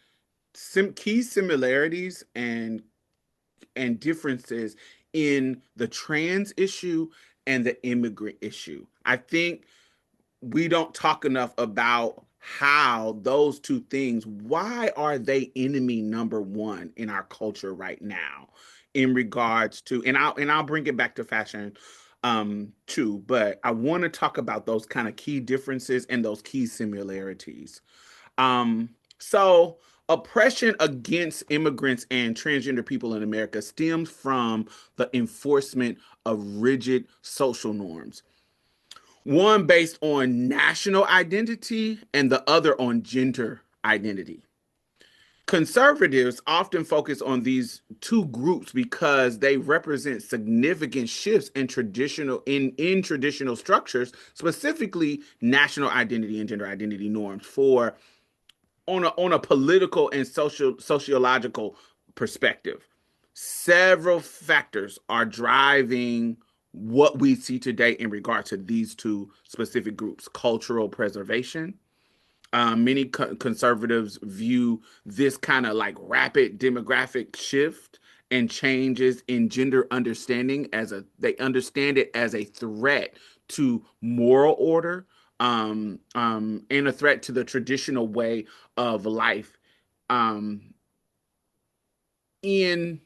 key similarities and differences in the trans issue and the immigrant issue. I think we don't talk enough about how those two things, why are they enemy number one in our culture right now in regards to, and I'll bring it back to fashion too, but I want to talk about those kind of key differences and those key similarities. So oppression against immigrants and transgender people in America stems from the enforcement of rigid social norms, one based on national identity and the other on gender identity. Conservatives often focus on these two groups because they represent significant shifts in traditional structures, specifically national identity and gender identity norms for on a political and sociological perspective. Several factors are driving what we see today in regard to these two specific groups: cultural preservation. Many conservatives view this kind of like rapid demographic shift and changes in gender understanding as they understand it as a threat to moral order, and a threat to the traditional way of life, um, in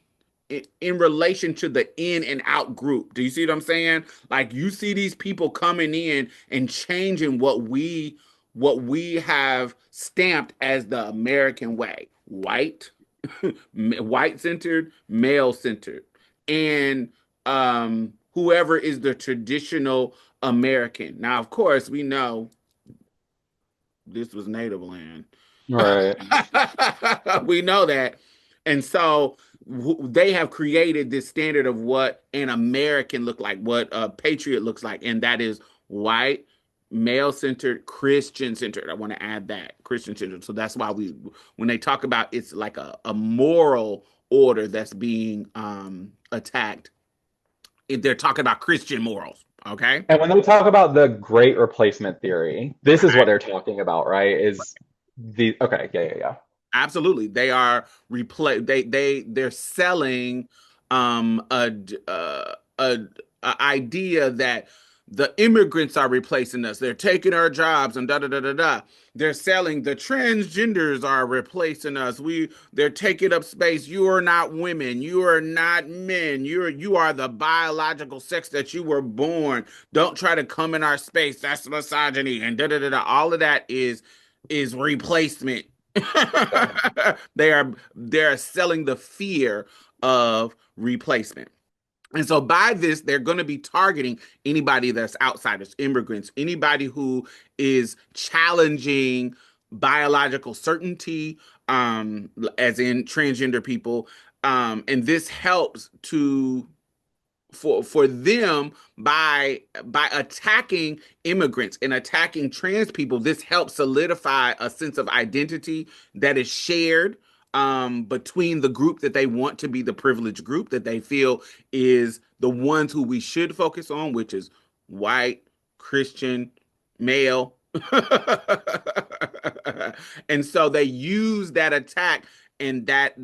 in relation to the in and out group. Do you see what I'm saying? Like you see these people coming in and changing what we have stamped as the American way. White centered, male centered. And whoever is the traditional American. Now, of course, we know this was native land. Right. We know that. And so they have created this standard of what an American look like, what a patriot looks like, and that is white, male centered, Christian centered. I want to add that Christian centered. So that's why when they talk about it's like a moral order that's being attacked, they're talking about Christian morals. Okay. And when they talk about the great replacement theory, this is what they're talking about, right? Is the okay, yeah, yeah, yeah. Absolutely. They are they're selling um a a idea that the immigrants are replacing us. They're taking our jobs and da da da da da. They're selling the transgenders are replacing us. They're taking up space. You are not women. You are not men. You are the biological sex that you were born. Don't try to come in our space. That's misogyny and da da da da. All of that is replacement. Yeah. They're selling the fear of replacement. And so by this, they're going to be targeting anybody that's outsiders, immigrants, anybody who is challenging biological certainty, as in transgender people. And this helps to for them by attacking immigrants and attacking trans people. This helps solidify a sense of identity that is shared, between the group that they want to be the privileged group that they feel is the ones who we should focus on, which is white, Christian, male. And so they use that attack, and that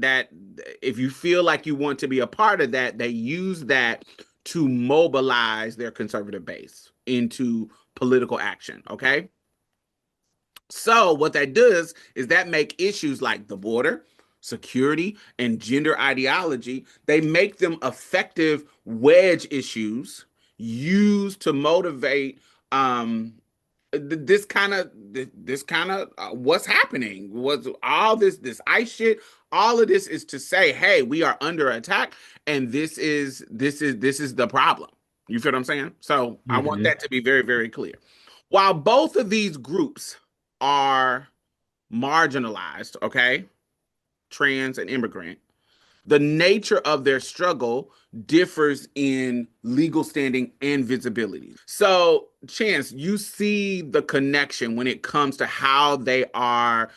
if you feel like you want to be a part of that, they use that to mobilize their conservative base into political action. Okay. So what that does is that make issues like the border, security, and gender ideology, they make them effective wedge issues used to motivate this kind of what's happening was all this ice shit. All of this is to say, hey, we are under attack, and this is the problem. You feel what I'm saying? So I want Hmm. that to be very, very clear. While both of these groups are marginalized, okay, trans and immigrant, the nature of their struggle differs in legal standing and visibility. So, Chance, you see the connection when it comes to how they are.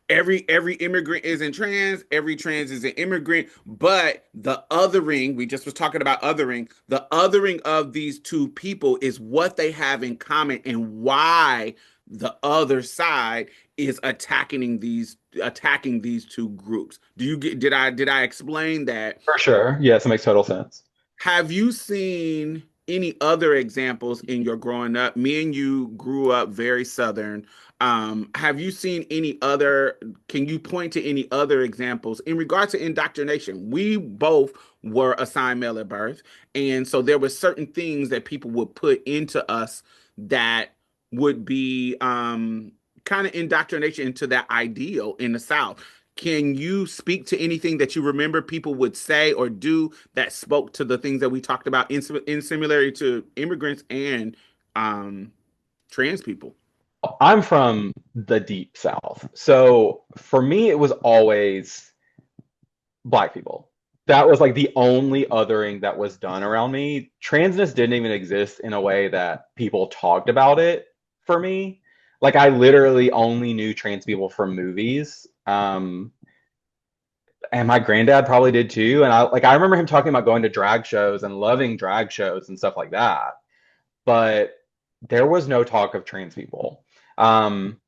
Every immigrant isn't trans, every trans is an immigrant, but the othering, we just was talking about othering, the othering of these two people is what they have in common and why the other side is attacking these two groups. Do you get did I explain that? For sure. Yes, it makes total sense. Have you seen any other examples in your growing up? Me and you grew up very Southern. Have you seen any other, can you point to any other examples in regards to indoctrination? We both were assigned male at birth. And so there were certain things that people would put into us that would be kind of indoctrination into that ideal in the South. Can you speak to anything that you remember people would say or do that spoke to the things that we talked about in similarity to immigrants and um, trans people? I'm from the deep South. So for me, it was always Black people. That was like the only othering that was done around me. Transness didn't even exist in a way that people talked about it for me. Like I literally only knew trans people from movies. And my granddad probably did too. And I remember him talking about going to drag shows and loving drag shows and stuff like that. But there was no talk of trans people. Um,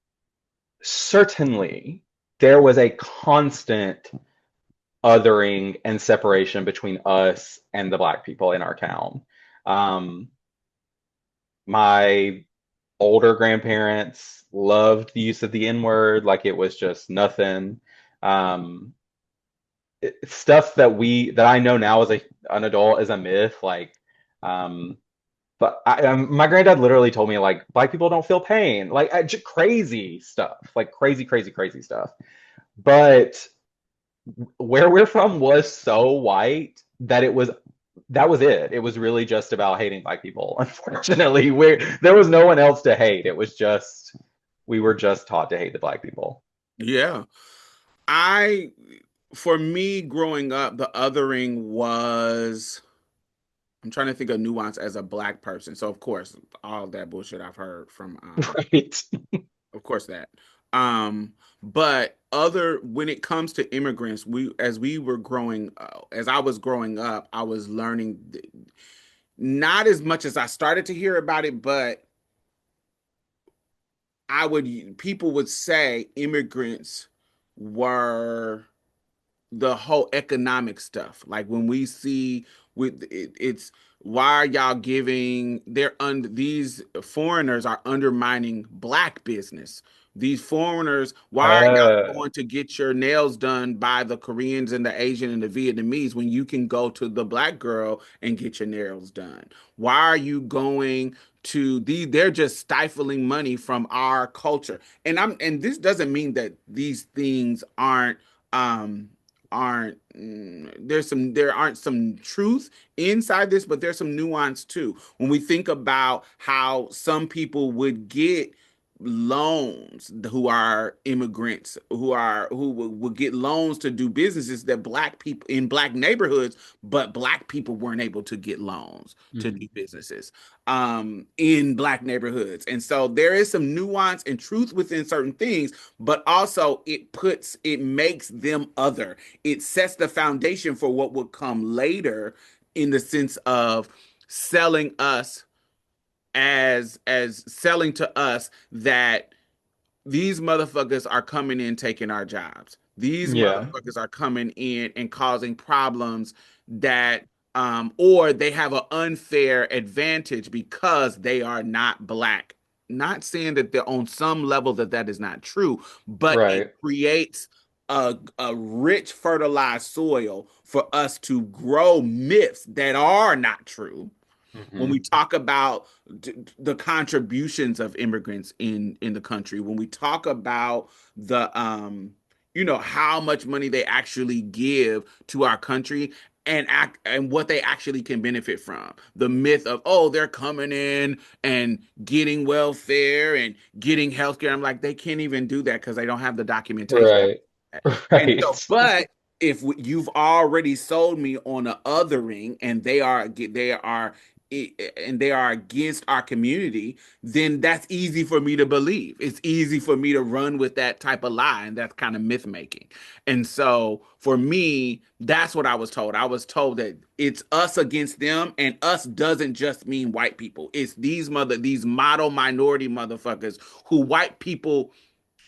Certainly, there was a constant othering and separation between us and the Black people in our town. Um, my older grandparents loved the use of the N word like it was just nothing. Um, Stuff that I know now as an adult is a myth. Um, my granddad literally told me like Black people don't feel pain, like crazy stuff, like crazy, crazy, crazy stuff. But where we're from was so white that that was it. It was really just about hating Black people. Unfortunately, there was no one else to hate. It was just we were just taught to hate the Black people. Yeah. I, for me growing up, the othering was, I'm trying to think of nuance as a black person. So of course, all that bullshit I've heard from Right. of course that. Um, but other when it comes to immigrants, we as we were growing, as I was growing up, I was learning not as much as I started to hear about it, but people would say immigrants were the whole economic stuff. Like when we see with it's why are y'all giving these foreigners are undermining black business. These foreigners, why are y'all Uh, going to get your nails done by the Koreans and the Asian and the Vietnamese when you can go to the black girl and get your nails done? Why are you going to they're just stifling money from our culture. And this doesn't mean that these things um there aren't some truth inside this, but there's some nuance too when we think about how some people would get loans who are immigrants who would get loans to do businesses that black people in black neighborhoods, but black people weren't able to get loans to mhm. do businesses in black neighborhoods. And so there is some nuance and truth within certain things, but also it makes them other. It sets the foundation for what would come later in the sense of selling us as selling to us that these motherfuckers are coming in taking our jobs. These Yeah, motherfuckers are coming in and causing problems that or they have an unfair advantage because they are not black. Not saying that they're on some level that is not true, but it right. creates a rich fertilized soil for us to grow myths that are not true when we Hmm. talk about the contributions of immigrants in the country, when we talk about the how much money they actually give to our country, and what they actually can benefit from. The myth of, oh, they're coming in and getting welfare and getting healthcare. I'm like, they can't even do that because they don't have the documentation. Right. And so, Right. but if you've already sold me on a othering and they are against our community, then that's easy for me to believe. It's easy for me to run with that type of lie, and that's kind of myth making. And so for me, that's what I was told. I was told that it's us against them, and us doesn't just mean white people. It's these model minority motherfuckers who white people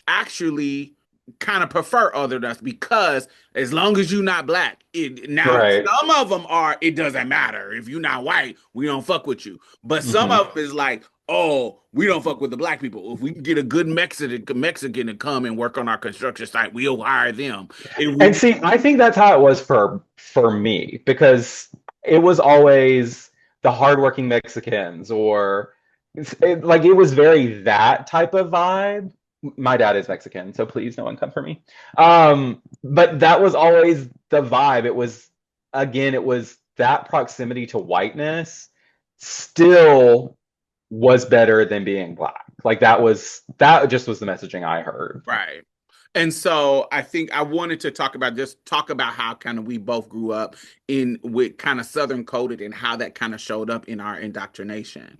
actually kind of prefer other than us because as long as you're not black, now Right. some of them are, it doesn't matter if you're not white, we don't fuck with you. But some Hmm. of them is like, oh, we don't fuck with the black people. If we can get a good Mexican to come and work on our construction site, we'll hire them. If And we, see, I think that's how it was for me because it was always the hardworking Mexicans or like it was very that type of vibe. My dad is Mexican, so please no one come for me. But that was always the vibe. It was again, it was that proximity to whiteness still was better than being black. Like that just was the messaging I heard. right. And so I think I wanted to talk about how kind of we both grew up in with kind of Southern coded and how that kind of showed up in our indoctrination.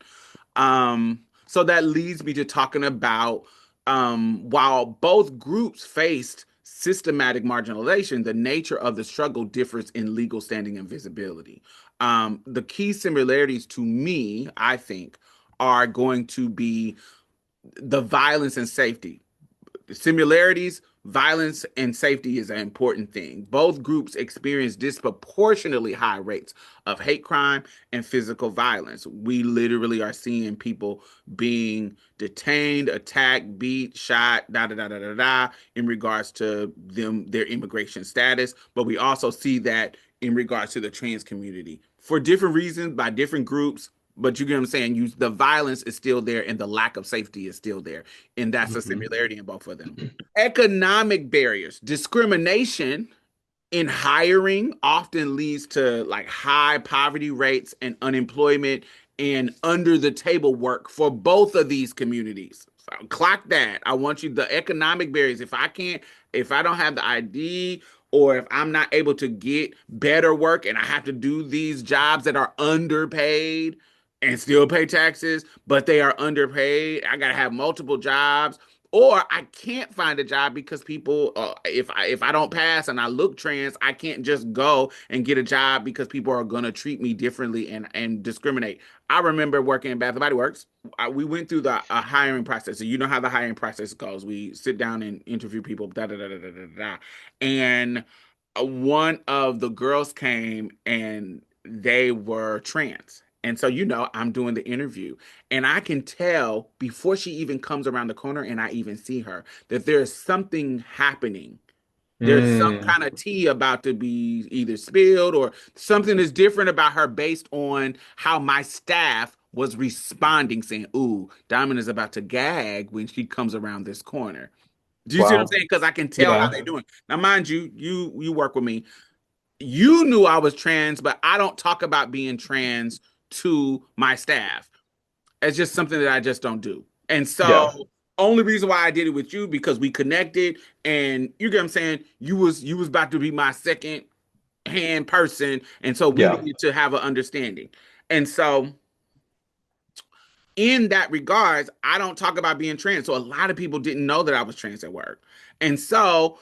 So that leads me to talking about while both groups faced systematic marginalization, the nature of the struggle differs in legal standing and visibility. The key similarities to me, I think, are going to be the violence and safety. Similarities, violence, and safety is an important thing. Both groups experience disproportionately high rates of hate crime and physical violence. We literally are seeing people being detained, attacked, beat, shot, da da da da da da, in regards to their immigration status. But we also see that in regards to the trans community for different reasons by different groups. But you get what I'm saying? The violence is still there and the lack of safety is still there. And that's a Mhm. similarity in both of them. Economic barriers, discrimination in hiring often leads to like high poverty rates and unemployment and under the table work for both of these communities. So clock that. I want you the economic barriers. If I don't have the ID or if I'm not able to get better work and I have to do these jobs that are underpaid and still pay taxes, but they are underpaid, I got to have multiple jobs or I can't find a job because people if I don't pass and I look trans, I can't just go and get a job because people are going to treat me differently and discriminate. I remember working in Bath and Body Works. We went through the hiring process. So you know how the hiring process goes. We sit down and interview people, da da da da da da da. And one of the girls came and they were trans. And so, I'm doing the interview, and I can tell before she even comes around the corner and I even see her that there's something happening. There's some Mm. kind of tea about to be either spilled or something is different about her based on how my staff was responding, saying, ooh, Diamond is about to gag when she comes around this corner. Do you see what I'm Wow. saying? Because I can tell how Yeah. they're doing. Now, mind you, you work with me. You knew I was trans, but I don't talk about being trans to my staff. It's just something that I just don't do. And Yeah. so only reason why I did it with you because we connected and you get what I'm saying, you was about to be my second hand person and so we Yeah. needed to have an understanding. And so in that regards, I don't talk about being trans. So a lot of people didn't know that I was trans at work. And so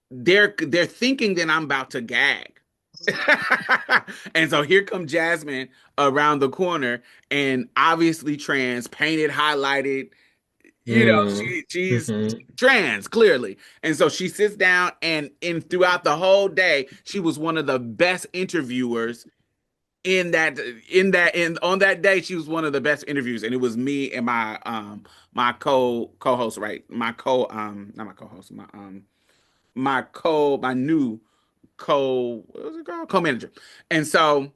they're thinking that I'm about to gag. And so here come Jasmine around the corner and obviously trans, painted, highlighted, Mm. she's Hmm. trans clearly. And so she sits down and in throughout the whole day, she was one of the best interviewers in on that day she was one of the best interviews and it was me and my co-host, right? My co not my co-host, my new what was it called? Co-manager. And so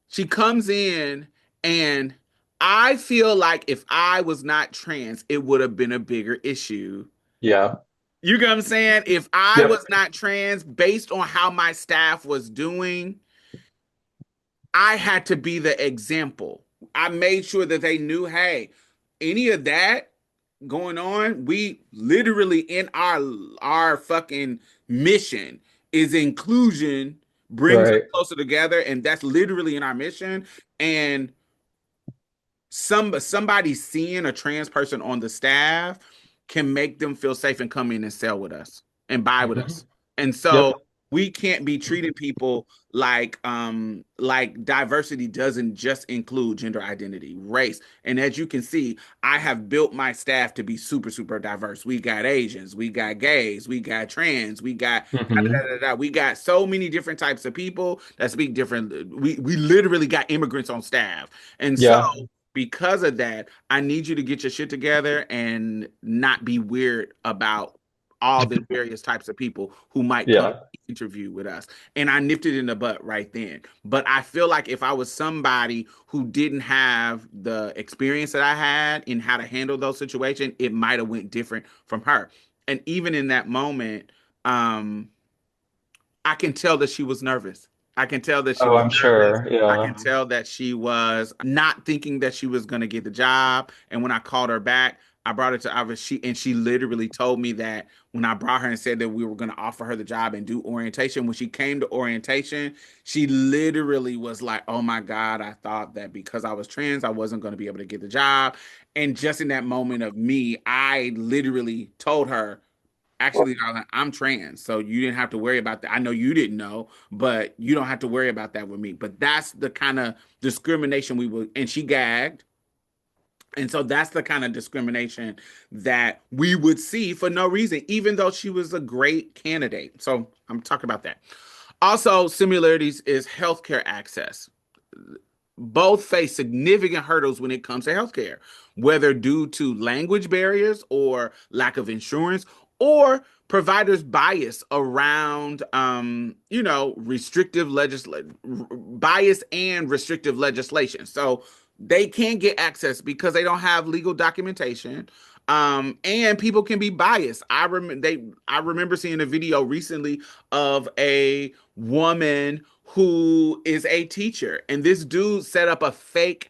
she comes in and I feel like if I was not trans, it would have been a bigger issue. Yeah. You get what I'm saying? If I Yep. was not trans, based on how my staff was doing, I had to be the example. I made sure that they knew, hey, any of that going on, we literally in our fucking mission is inclusion brings us Right. closer together, and that's literally in our mission. And somebody seeing a trans person on the staff can make them feel safe and come in and sell with us and buy with Mhm. us. And Yep. so we can't be treating people like diversity doesn't just include gender identity, race. And as you can see, I have built my staff to be super, super diverse. We got Asians, we got gays, we got trans, we got da, Hmm. da, da, da, da. We got so many different types of people that speak different. We literally got immigrants on staff. And so Yeah. because of that, I need you to get your shit together and not be weird about all the various types of people who might come Yeah. interview with us. And I nipped it in the butt right then. But I feel like if I was somebody who didn't have the experience that I had in how to handle those situations, it might have went different from her. And even in that moment, um, I can tell that she was nervous. I can tell that she Oh, was I'm nervous. sure. I can Yeah. tell that she was not thinking that she was going to get the job. And when I called her back, I brought her to office. She literally told me that when I brought her and said that we were going to offer her the job and do orientation, when she came to orientation, she literally was like, "Oh my God, I thought that because I was trans, I wasn't going to be able to get the job." And just in that moment of me, I literally told her, actually, I'm trans, so you didn't have to worry about that. I know you didn't know, but you don't have to worry about that with me. But that's the kind of discrimination we would, and she gagged. And so that's the kind of discrimination that we would see for no reason, even though she was a great candidate. So I'm talking about that. Also, similarities is healthcare access. Both face significant hurdles when it comes to healthcare, whether due to language barriers or lack of insurance, or providers' bias around, restrictive legislation, bias and restrictive legislation. So they can't get access because they don't have legal documentation. And people can be biased. I remember seeing a video recently of a woman who is a teacher, and this dude set up a fake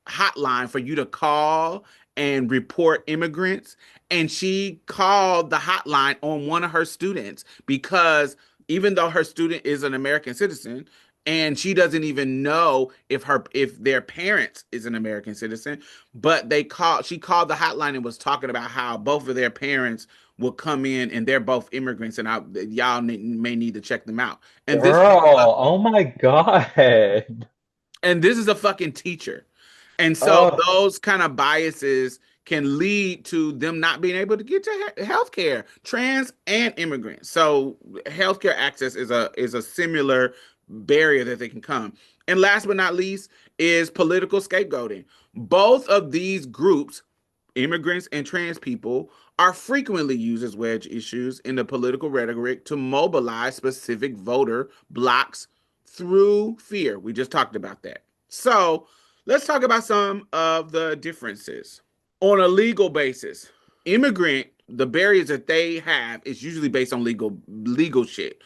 hotline for you to call and report immigrants. And she called the hotline on one of her students because even though her student is an American citizen, and she doesn't even know if their parents is an American citizen, but she called the hotline and was talking about how both of their parents will come in and they're both immigrants, and y'all may need to check them out. And this Girl, oh my God. this is a fucking teacher. And so Oh. those kind of biases can lead to them not being able to get to healthcare, trans and immigrants. So healthcare access is a similar barrier that they can come. And last but not least is political scapegoating. Both of these groups, immigrants and trans people, are frequently used as wedge issues in the political rhetoric to mobilize specific voter blocks through fear. We just talked about that. So let's talk about some of the differences. On a legal basis, the barriers that they have is usually based on legal shit.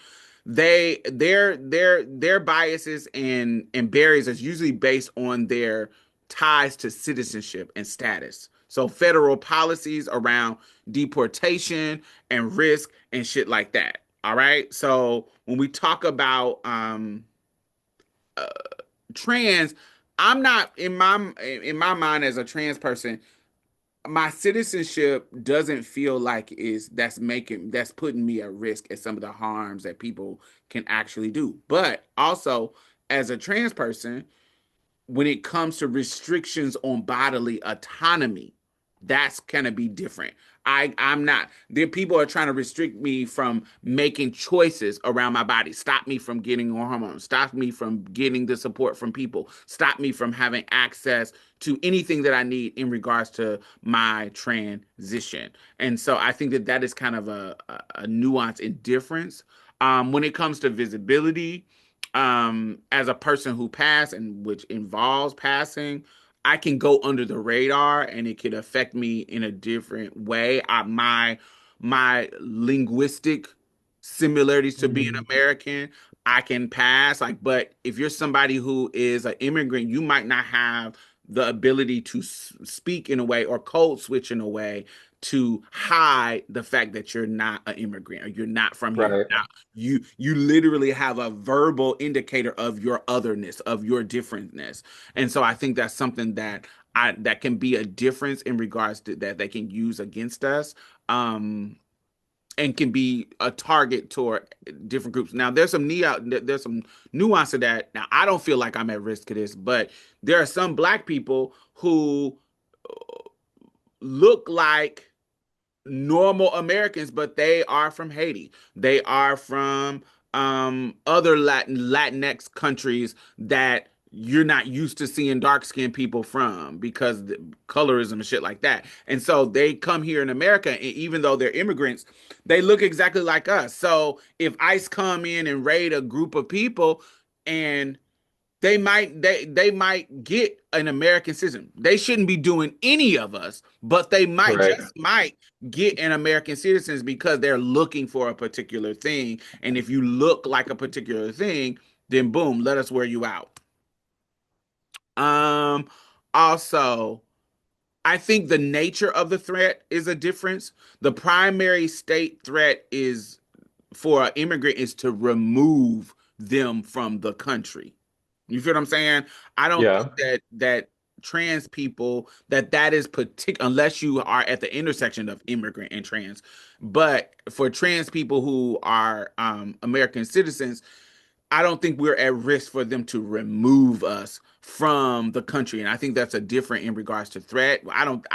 Their biases and barriers is usually based on their ties to citizenship and status. So federal policies around deportation and risk and shit like that. All right. So when we talk about uh, trans, I'm not in my mind as a trans person, my citizenship doesn't feel like is that's putting me at risk at some of the harms that people can actually do. But also as a trans person, when it comes to restrictions on bodily autonomy, that's gonna be different. I'm not. There people are trying to restrict me from making choices around my body, stop me from getting on hormones, stop me from getting the support from people, stop me from having access to anything that I need in regards to my transition. And so I think that is kind of a nuance and difference. When it comes to visibility, as a person who passed and which involves passing, I can go under the radar and it could affect me in a different way. My linguistic similarities to being Mhm. American, I can pass. Like, but if you're somebody who is an immigrant, you might not have the ability to speak in a way or code switch in a way to hide the fact that you're not an immigrant or you're not from here. Right. Now, you literally have a verbal indicator of your otherness, of your differentness. And so I think that's something that that can be a difference in regards to that they can use against us. And can be a target toward different groups. Now, there's some nuance to that. Now, I don't feel like I'm at risk of this, but there are some black people who look like normal Americans, but they are from Haiti. They are from other Latinx countries that you're not used to seeing dark skinned people from because the colorism and shit like that. And so they come here in America, and even though they're immigrants, they look exactly like us. So if ICE come in and raid a group of people and they might get an American citizen. They shouldn't be doing any of us, but they might Right. just might get an American citizens because they're looking for a particular thing. And if you look like a particular thing, then boom, let us wear you out. Um, Also, I think the nature of the threat is a difference. The primary state threat is for an immigrant is to remove them from the country. You feel what I'm saying? I don't think Yeah. that trans people that is particular unless you are at the intersection of immigrant and trans. But for trans people who are American citizens, I don't think we're at risk for them to remove us from the country. And I think that's a different in regards to threat. I don't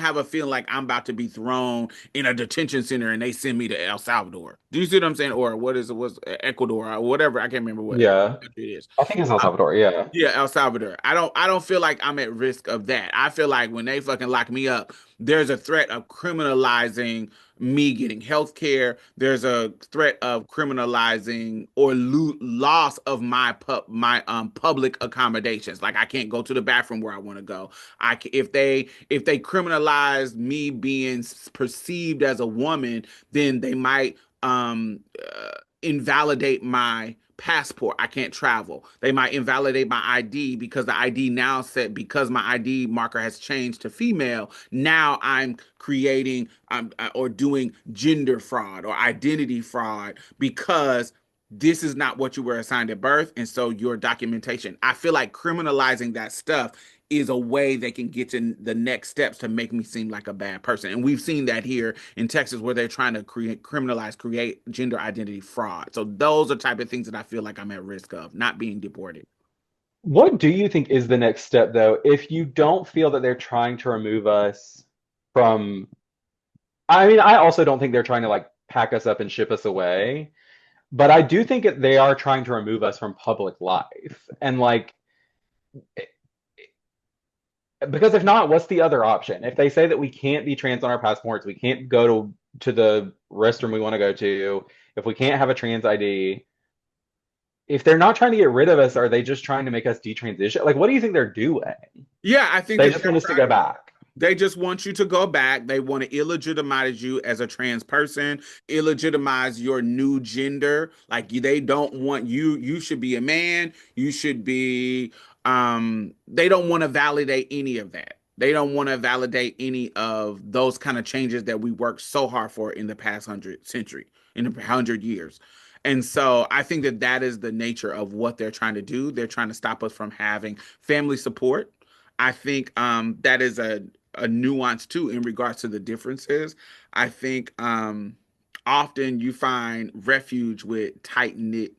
have a feeling like I'm about to be thrown in a detention center and they send me to El Salvador. Do you see what I'm saying? Or what is it was Ecuador or whatever. I can't remember what Yeah. country it is. I think it's El Salvador. Yeah. Yeah, El Salvador. I don't feel like I'm at risk of that. I feel like when they fucking lock me up, there's a threat of criminalizing me getting health care. There's a threat of criminalizing or loss of my public accommodations. Like I can't go to the bathroom where I want to go. If they criminalize me being perceived as a woman, then they might invalidate my passport. I can't travel. They might invalidate my ID because the ID now said because my ID marker has changed to female. Now I'm creating or doing gender fraud or identity fraud because this is not what you were assigned at birth. And so your documentation, I feel like criminalizing that stuff is a way they can get to the next steps to make me seem like a bad person. And we've seen that here in Texas where they're trying to create gender identity fraud. So those are type of things that I feel like I'm at risk of not being deported. What do you think is the next step, though, if you don't feel that they're trying to remove us from? I mean, I also don't think they're trying to like pack us up and ship us away, but I do think that they are trying to remove us from public life. And like, because if not, what's the other option? If they say that we can't be trans on our passports, we can't go to the restroom we want to go to, if we can't have a trans ID, if they're not trying to get rid of us, are they just trying to make us detransition? Like, what do you think they're doing? Yeah, I think They that just want us to go back. they just want you to go back. They want to illegitimize you as a trans person, illegitimize your new gender. Like they don't want you. You should be a man. You should be. They don't want to validate any of that. They don't want to validate any of those kind of changes that we worked so hard for in the past 100 century, in the 100 years. And so I think that that is the nature of what they're trying to do. They're trying to stop us from having family support. I think that is a nuance too in regards to the differences. I think often you find refuge with tight knit.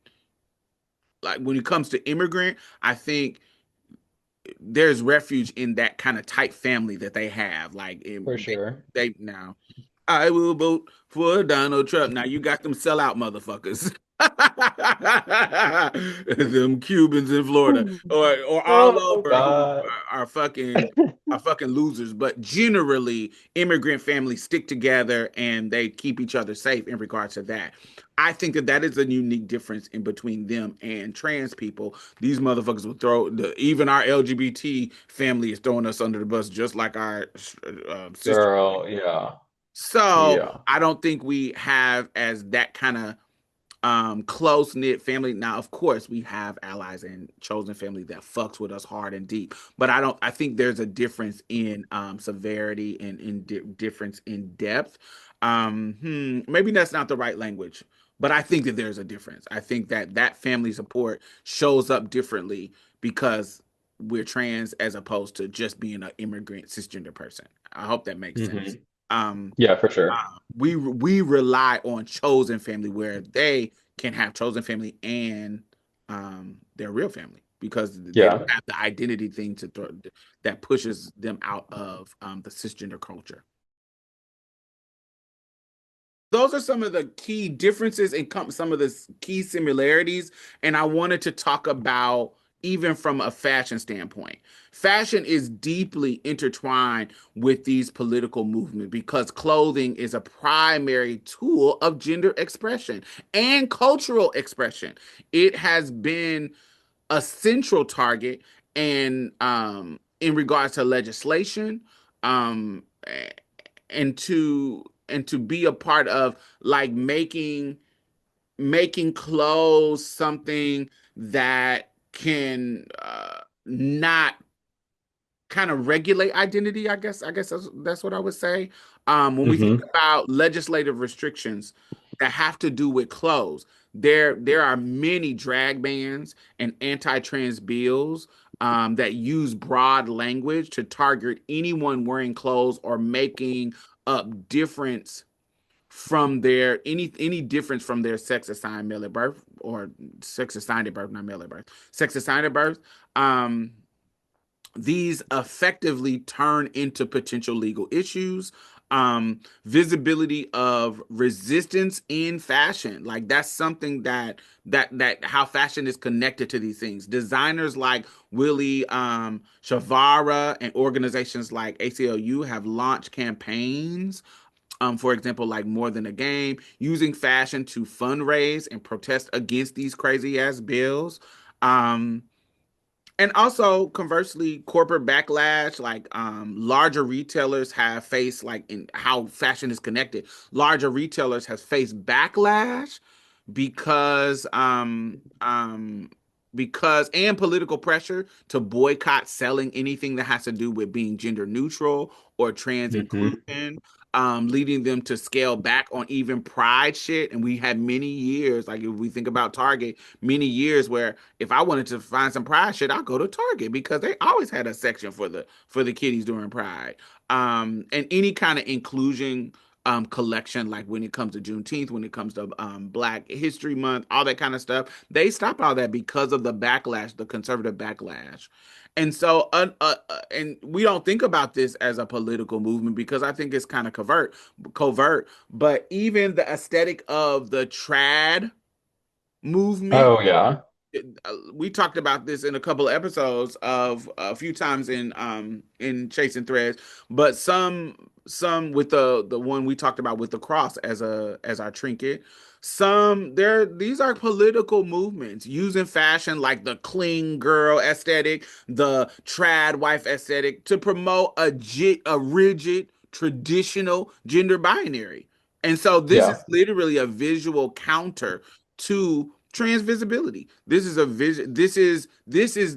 Like when it comes to immigrant, I think there's refuge in that kind of tight family that they have. Like For sure. they now I will vote for Donald Trump. Now you got them sellout motherfuckers. Them Cubans in Florida or all Oh over who God. are fucking losers. But generally, immigrant families stick together and they keep each other safe in regards to that. I think that that is a unique difference in between them and trans people. These motherfuckers will even our LGBT family is throwing us under the bus just like our sister. Girl, yeah. So Yeah. I don't think we have as that kind of close knit family. Now, of course, we have allies and chosen family that fucks with us hard and deep, but I think there's a difference in severity and difference in depth. Maybe that's not the right language, but I think that there's a difference. I think that that family support shows up differently because we're trans as opposed to just being an immigrant cisgender person. I hope that makes sense. Hmm. Um, Yeah, for sure. we rely on chosen family where they can have chosen family and their real family because they don't Yeah. have the identity thing to throw that pushes them out of the cisgender culture. Those are some of the key differences and some of the key similarities. And I wanted to talk about even from a fashion standpoint. Fashion is deeply intertwined with these political movements because clothing is a primary tool of gender expression and cultural expression. It has been a central target and in regards to legislation um and to be a part of like making clothes something that can not kind of regulate identity, I guess that's what I would say. When we think Hmm. about legislative restrictions that have to do with clothes, there are many drag bans and anti-trans bills that use broad language to target anyone wearing clothes or making up difference from their any difference from their sex assigned male at birth or sex assigned at birth, not male at birth, sex assigned at birth. These effectively turn into potential legal issues. Visibility of resistance in fashion, like that's something that how fashion is connected to these things. Designers like Willie Shavara and organizations like ACLU have launched campaigns, for example, like More Than a Game, using fashion to fundraise and protest against these crazy ass bills. Um, and also conversely, corporate backlash, like larger retailers have faced like in how fashion is connected. Larger retailers have faced backlash because and political pressure to boycott selling anything that has to do with being gender neutral or trans Hmm. inclusion, leading them to scale back on even pride shit. And we had many years, like if we think about Target, many years where if I wanted to find some pride shit, I'll go to Target because they always had a section for the kiddies during Pride. And any kind of inclusion collection, like when it comes to Juneteenth, when it comes to Black History Month, all that kind of stuff, they stopped all that because of the backlash, the conservative backlash. And we don't think about this as a political movement because I think it's kind of covert. But even the aesthetic of the trad movement, Oh, yeah. we talked about this in a couple of episodes of a few times in Chasing Threads, but some with the one we talked about with the cross as our trinket. Some there these are political movements using fashion like the clean girl aesthetic, the trad wife aesthetic to promote a rigid traditional gender binary. And so this is Yeah. literally a visual counter to trans visibility. This is a vision. This is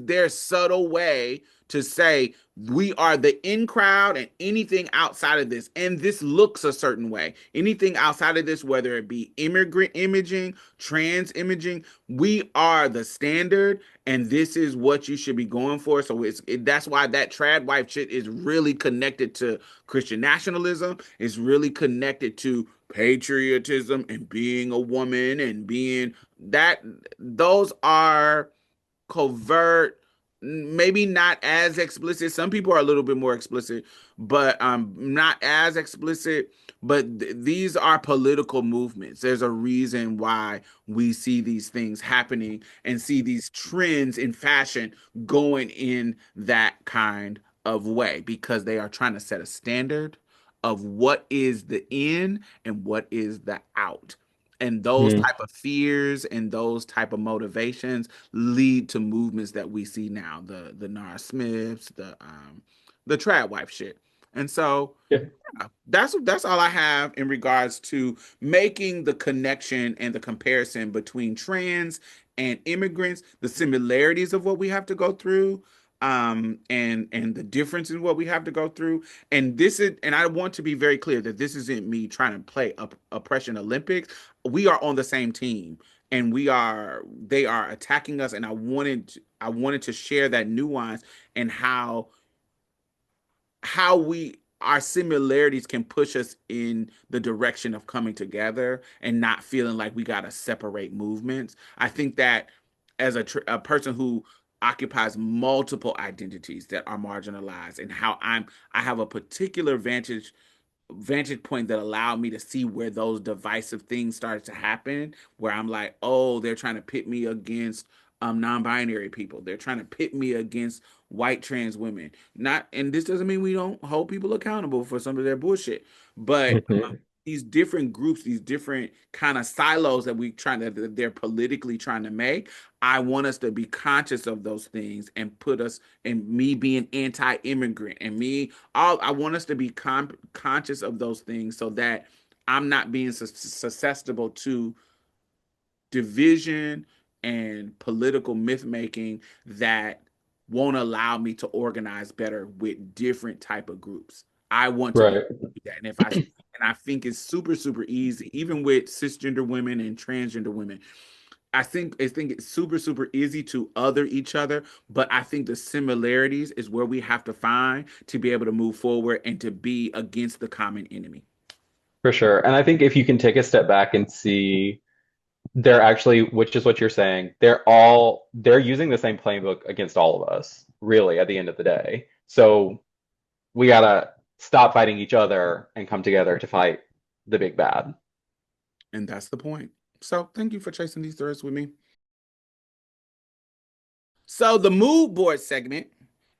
their subtle way to say we are the in crowd and anything outside of this. And this looks a certain way. Anything outside of this, whether it be immigrant imaging, trans imaging, we are the standard, and this is what you should be going for. So that's why that trad wife shit is really connected to Christian nationalism. It's really connected to patriotism and being a woman and being that those are covert, maybe not as explicit. Some people are a little bit more explicit, but not as explicit. But these are political movements. There's a reason why we see these things happening and see these trends in fashion going in that kind of way because they are trying to set a standard of what is the in and what is the out. And those Mm. type of fears and those type of motivations lead to movements that we see now, the Nara Smiths, the trad wife shit. And so Yeah. that's all I have in regards to making the connection and the comparison between trans and immigrants, the similarities of what we have to go through, and the difference in what we have to go through. And this is, and I want to be very clear that this isn't me trying to play oppression Olympics. We are on the same team. And they are attacking us, and I wanted to share that nuance and how we our similarities can push us in the direction of coming together and not feeling like we got to separate movements. I think that as a person who occupies multiple identities that are marginalized, and how I have a particular vantage point that allowed me to see where those divisive things started to happen, where I'm like, oh, they're trying to pit me against non-binary people. They're trying to pit me against white trans women. Not, and this doesn't mean we don't hold people accountable for some of their bullshit, but Mhm. these different groups, these different kind of silos that we trying that they're politically trying to make. I want us to be conscious of those things and put us, and me being anti-immigrant, and me all I want us to be conscious of those things so that I'm not being susceptible to division and political myth making that won't allow me to organize better with different type of groups. I want to be Right. able to do that. And I think it's super easy, even with cisgender women and transgender women. I think it's super easy to other each other, but I think the similarities is where we have to find to be able to move forward and to be against the common enemy. For sure. And I think if you can take a step back and see they're actually, which is what you're saying, they're using the same playbook against all of us, really, at the end of the day. So we gotta stop fighting each other and come together to fight the big bad. And that's the point. So thank you for chasing these threads with me. So the mood board segment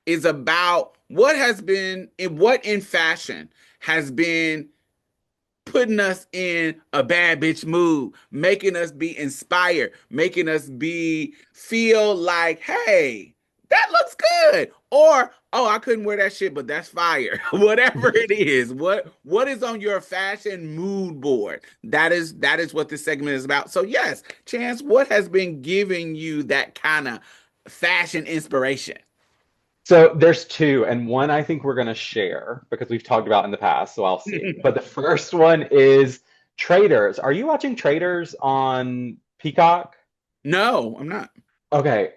is about what in fashion has been putting us in a bad bitch mood, making us be inspired, making us be feel like, hey, that looks good. Or, oh, I couldn't wear that shit, but that's fire. Whatever it is. What is on your fashion mood board? That is what this segment is about. So yes, Chance, what has been giving you that kind of fashion inspiration? So there's two, and one I think we're gonna share because we've talked about in the past, so I'll see. But the first one is Traders. Are you watching Traders on Peacock? No, I'm not. Okay,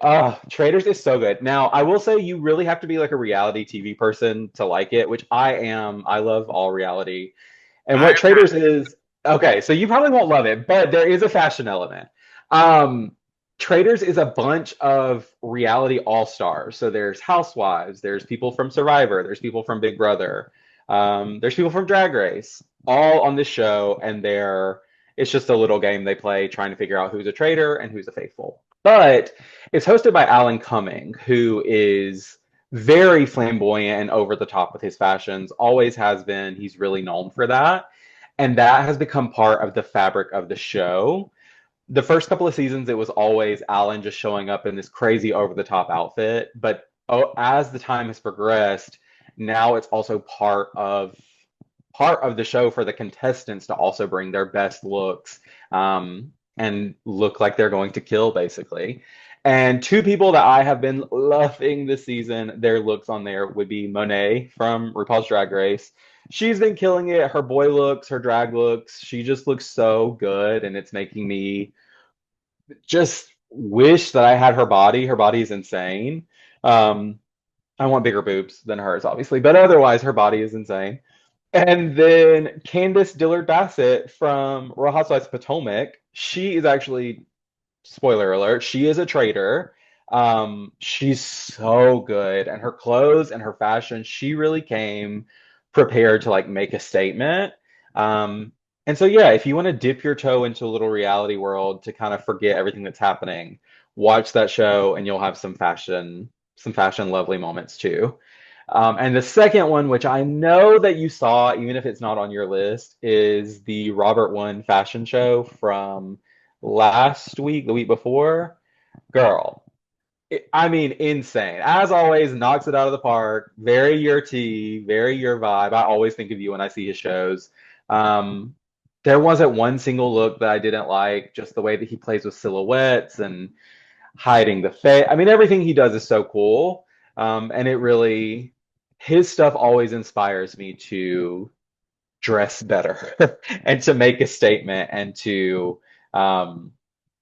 Traders is so good. Now, I will say you really have to be like a reality TV person to like it, which I am. I love all reality. And I what am not. Traders is, okay, so you probably won't love it, but there is a fashion element. Um, Traders is a bunch of reality all-stars. So there's Housewives, there's people from Survivor, there's people from Big Brother, there's people from Drag Race, all on this show, and it's just a little game they play trying to figure out who's a traitor and who's a faithful. But it's hosted by Alan Cumming, who is very flamboyant and over the top with his fashions, always has been. He's really known for that. And that has become part of the fabric of the show. The first couple of seasons, it was always Alan just showing up in this crazy over the top outfit. But as the time has progressed, now it's also part of the show for the contestants to also bring their best looks and look like they're going to kill, basically. And two people that I have been loving this season, their looks on there would be Monet from RuPaul's Drag Race. She's been killing it. Her boy looks, her drag looks, she just looks so good, and it's making me just wish that I had her body. Her body is insane. Um, I want bigger boobs than hers, obviously, but otherwise, her body is insane. And then Candace Dillard Bassett from Real Housewives of Potomac, she is actually, spoiler alert, she is a traitor. She's so good, and her clothes and her fashion, she really came prepared to like make a statement. And so yeah, if you want to dip your toe into a little reality world to kind of forget everything that's happening, watch that show and you'll have some fashion lovely moments too. And the second one, which I know that you saw, even if it's not on your list, is the Robert One fashion show from last week, the week before. Girl, I mean, insane. As always, knocks it out of the park. Very your tea, very your vibe. I always think of you when I see his shows. Um, there wasn't one single look that I didn't like, just the way that he plays with silhouettes and hiding the face. I mean, everything he does is so cool. And it really, his stuff always inspires me to dress better and to make a statement and um,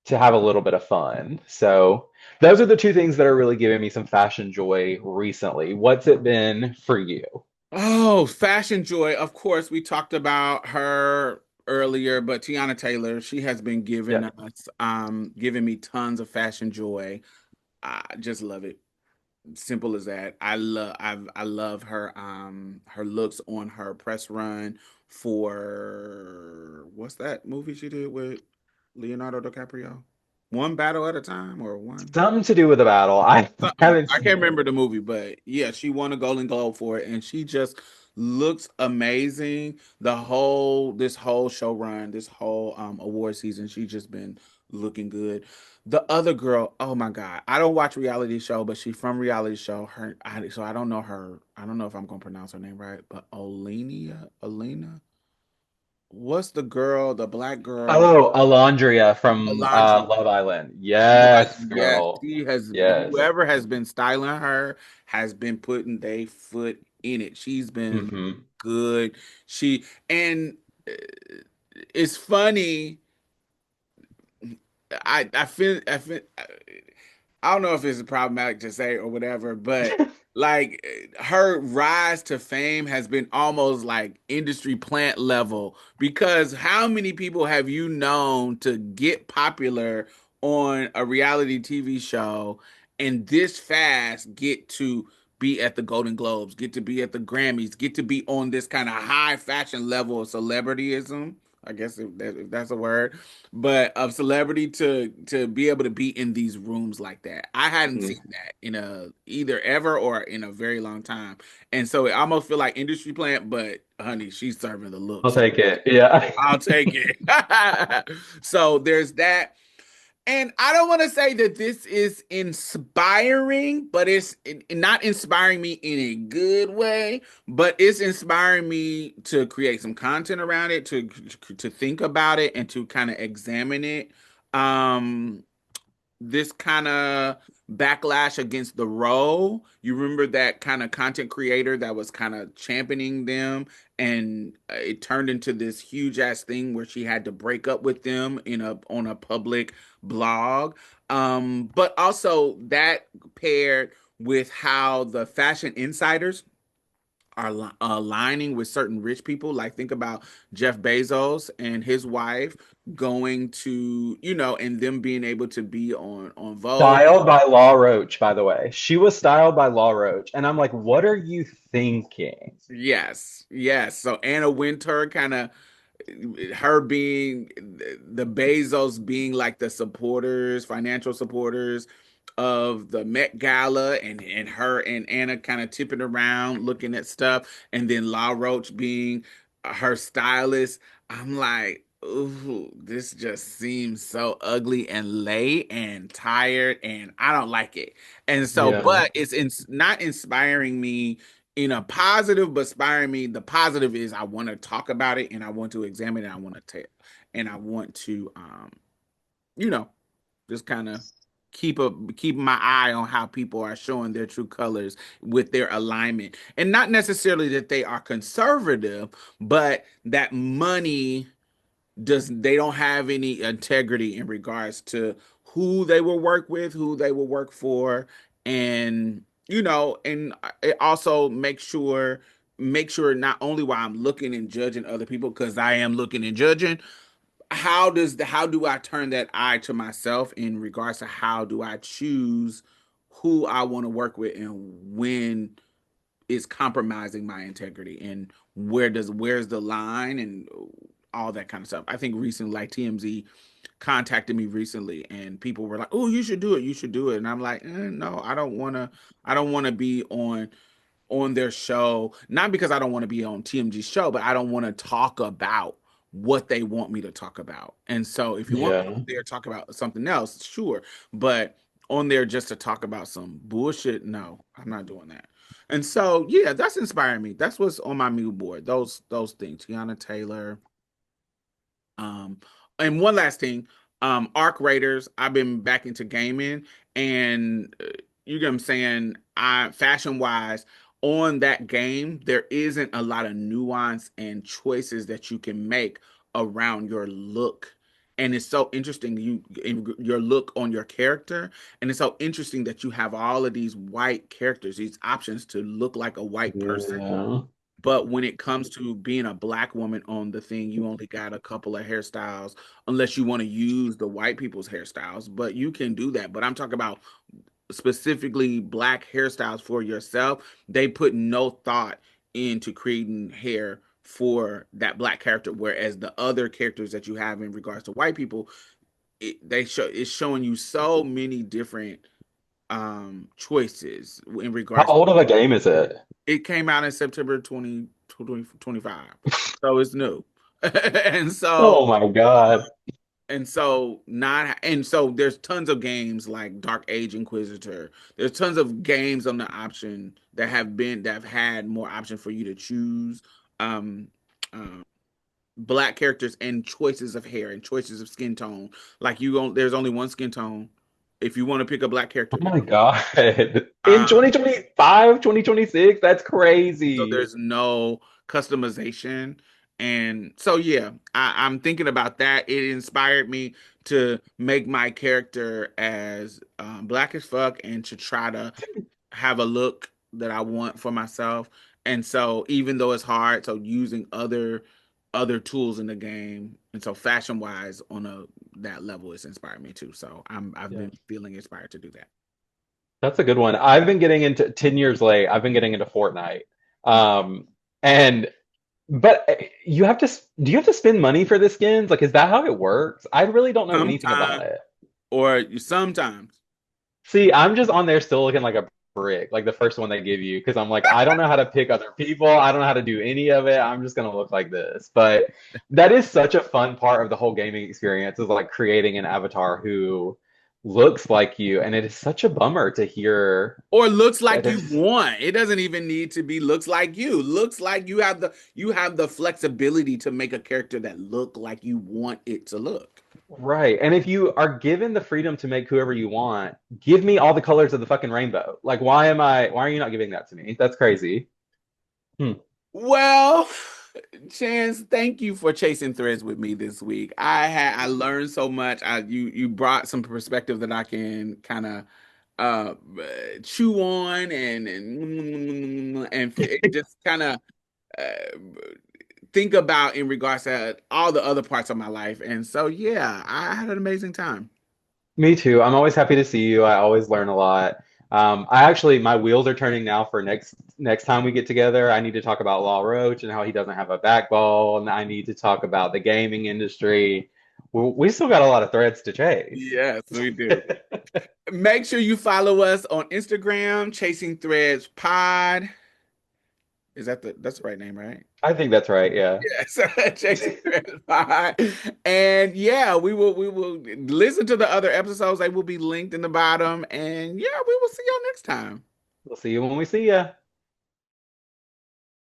to have a little bit of fun. So those are the two things that are really giving me some fashion joy recently. What's it been for you? Oh, Fashion Joy. Of course, we talked about her earlier, but Tiana Taylor, she has been giving Yeah. us, giving me tons of fashion joy. I just love it. Simple as that. I love her looks on her press run for what's that movie she did with Leonardo DiCaprio? One battle at a time or one? Something to do with a battle. I Something. haven't I can't seen it. remember the movie, but yeah, she won a Golden Globe for it, and she just looks amazing. This whole show run, this whole award season, she's just been looking good. The other girl, oh my God, I don't watch reality show, but she's from reality show. So I don't know her. I don't know if I'm gonna pronounce her name right, but Olena, what's the girl, the black girl? Oh, Alondria from Alondria. Love Island. Yes, Yes, yes. girl. She has Yes. whoever has been styling her has been putting their foot in it. She's been Hmm. good. She and uh, it's funny. I don't know if it's problematic to say or whatever, but like her rise to fame has been almost like industry plant level because how many people have you known to get popular on a reality TV show and this fast get to be at the Golden Globes, get to be at the Grammys, get to be on this kind of high fashion level of celebrityism? I guess if that's a word, but of celebrity to be able to be in these rooms like that. I hadn't seen that in a either ever or in a very long time. And so it almost feel like industry plant, but honey, she's serving the I'll looks. take it. Yeah. I'll take it. So there's that. And I don't want to say that this is inspiring, but it's not inspiring me in a good way, but it's inspiring me to create some content around it, to think about it and to kind of examine it. Um this kind of backlash against the role. You remember that kind of content creator that was kind of championing them, and it turned into this huge ass thing where she had to break up with them in a on a public blog. But also that paired with how the fashion insiders are aligning with certain rich people. Like think about Jeff Bezos and his wife going to, and them being able to be on Vogue. Styled by Law Roach, by the way. She was styled by Law Roach. And I'm like, what are you thinking? Yes, yes. So Anna Wintour kind of her being the Bezos being like the supporters, financial supporters of the Met Gala, and her and Anna kind of tipping around looking at stuff, and then La Roche being her stylist. I'm like, ooh, this just seems so ugly and late and tired, and I don't like it. And so, Yeah. but not inspiring me in a positive, but inspiring me. The positive is I want to talk about it and I want to examine it. I want to tell, and I want to, you know, just kind of keep my eye on how people are showing their true colors with their alignment, and not necessarily that they are conservative, but that money does they don't have any integrity in regards to who they will work with, who they will work for, and and it also make sure not only while I'm looking and judging other people, because I am looking and judging, how do I turn that eye to myself in regards to how do I choose who I want to work with and when is compromising my integrity, and where's the line and all that kind of stuff. I think recently, like TMZ contacted me recently, and people were like, "Oh, you should do it. You should do it." And I'm like, "No, I don't want to. I don't want to be on their show. Not because I don't want to be on TMG's show, but I don't want to talk about what they want me to talk about. And so, if you want me Yeah. there talk about something else, sure, but." on there just to talk about some bullshit. No, I'm not doing that. And so, yeah, that's inspiring me. That's what's on my mood board. Those things. Tiana Taylor. Um, and one last thing, Arc Raiders. I've been back into gaming, and you get what I'm saying. I fashion wise on that game, there isn't a lot of nuance and choices that you can make around your look. And it's so interesting you in your look on your character, and it's so interesting that you have all of these white characters, these options to look like a white person. Yeah. But when it comes to being a black woman on the thing, you only got a couple of hairstyles, unless you want to use the white people's hairstyles. But you can do that. But I'm talking about specifically black hairstyles for yourself. They put no thought into creating hair for that black character, whereas the other characters that you have in regards to white people, it's showing you so many different choices in How regards. old of a game is it? It came out in September 2025. So it's new. and so Oh my God. and so there's tons of games like Dark Age Inquisitor. There's tons of games on the option that have had more option for you to choose um um black characters and choices of hair and choices of skin tone. Like there's only one skin tone. If you want to pick a black Oh character, my God. In um 2025, 2026, that's so crazy. there's no customization. And so yeah, I'm thinking about that. It inspired me to make my character as black as fuck and to try to have a look that I want for myself. And so even though it's hard, so using other tools in the game, and so fashion wise on a that level, it's inspired me too. So I've Yeah. been feeling inspired to do that. That's a good one. I've been getting into 10 years late. I've been getting into Fortnite. Um, and but you have to do you have to spend money for the skins? Like, is that how it works? I really don't know anything about Sometimes it. or sometimes. See, I'm just on there still looking like a brick, like the first one they give you, because I'm like, I don't know how to pick other people. I don't know how to do any of it. I'm just gonna look like this. But that is such a fun part of the whole gaming experience is like creating an avatar who looks like you. And it is such a bummer to hear Or looks that like you there's want. It doesn't even need to be looks like you. Looks like you have the flexibility to make a character that look like you want it to look. right. And if you are given the freedom to make whoever you want, give me all the colors of the fucking rainbow. Like, why are you not giving that to me? That's crazy. Hmm. Well, Chance, thank you for chasing threads with me this week. I learned so much. You brought some perspective that I can kind of uh chew on and just kind of uh, think about in regards to all the other parts of my life. And so, yeah, I had an amazing time. Me too. I'm always happy to see you. I always learn a lot. I actually, my wheels are turning now for next time we get together. I need to talk about Law Roach and how he doesn't have a backbone. I need to talk about the gaming industry. We still got a lot of threads to chase. Yes, we do. Make sure you follow us on Instagram, Chasing Threads Pod. Is that's the right name, right? I think that's right. Yeah. Yes, Chasing Threads Pod. And yeah, we will listen to the other episodes. They will be linked in the bottom. And yeah, we will see y'all next time. We'll see you when we see you.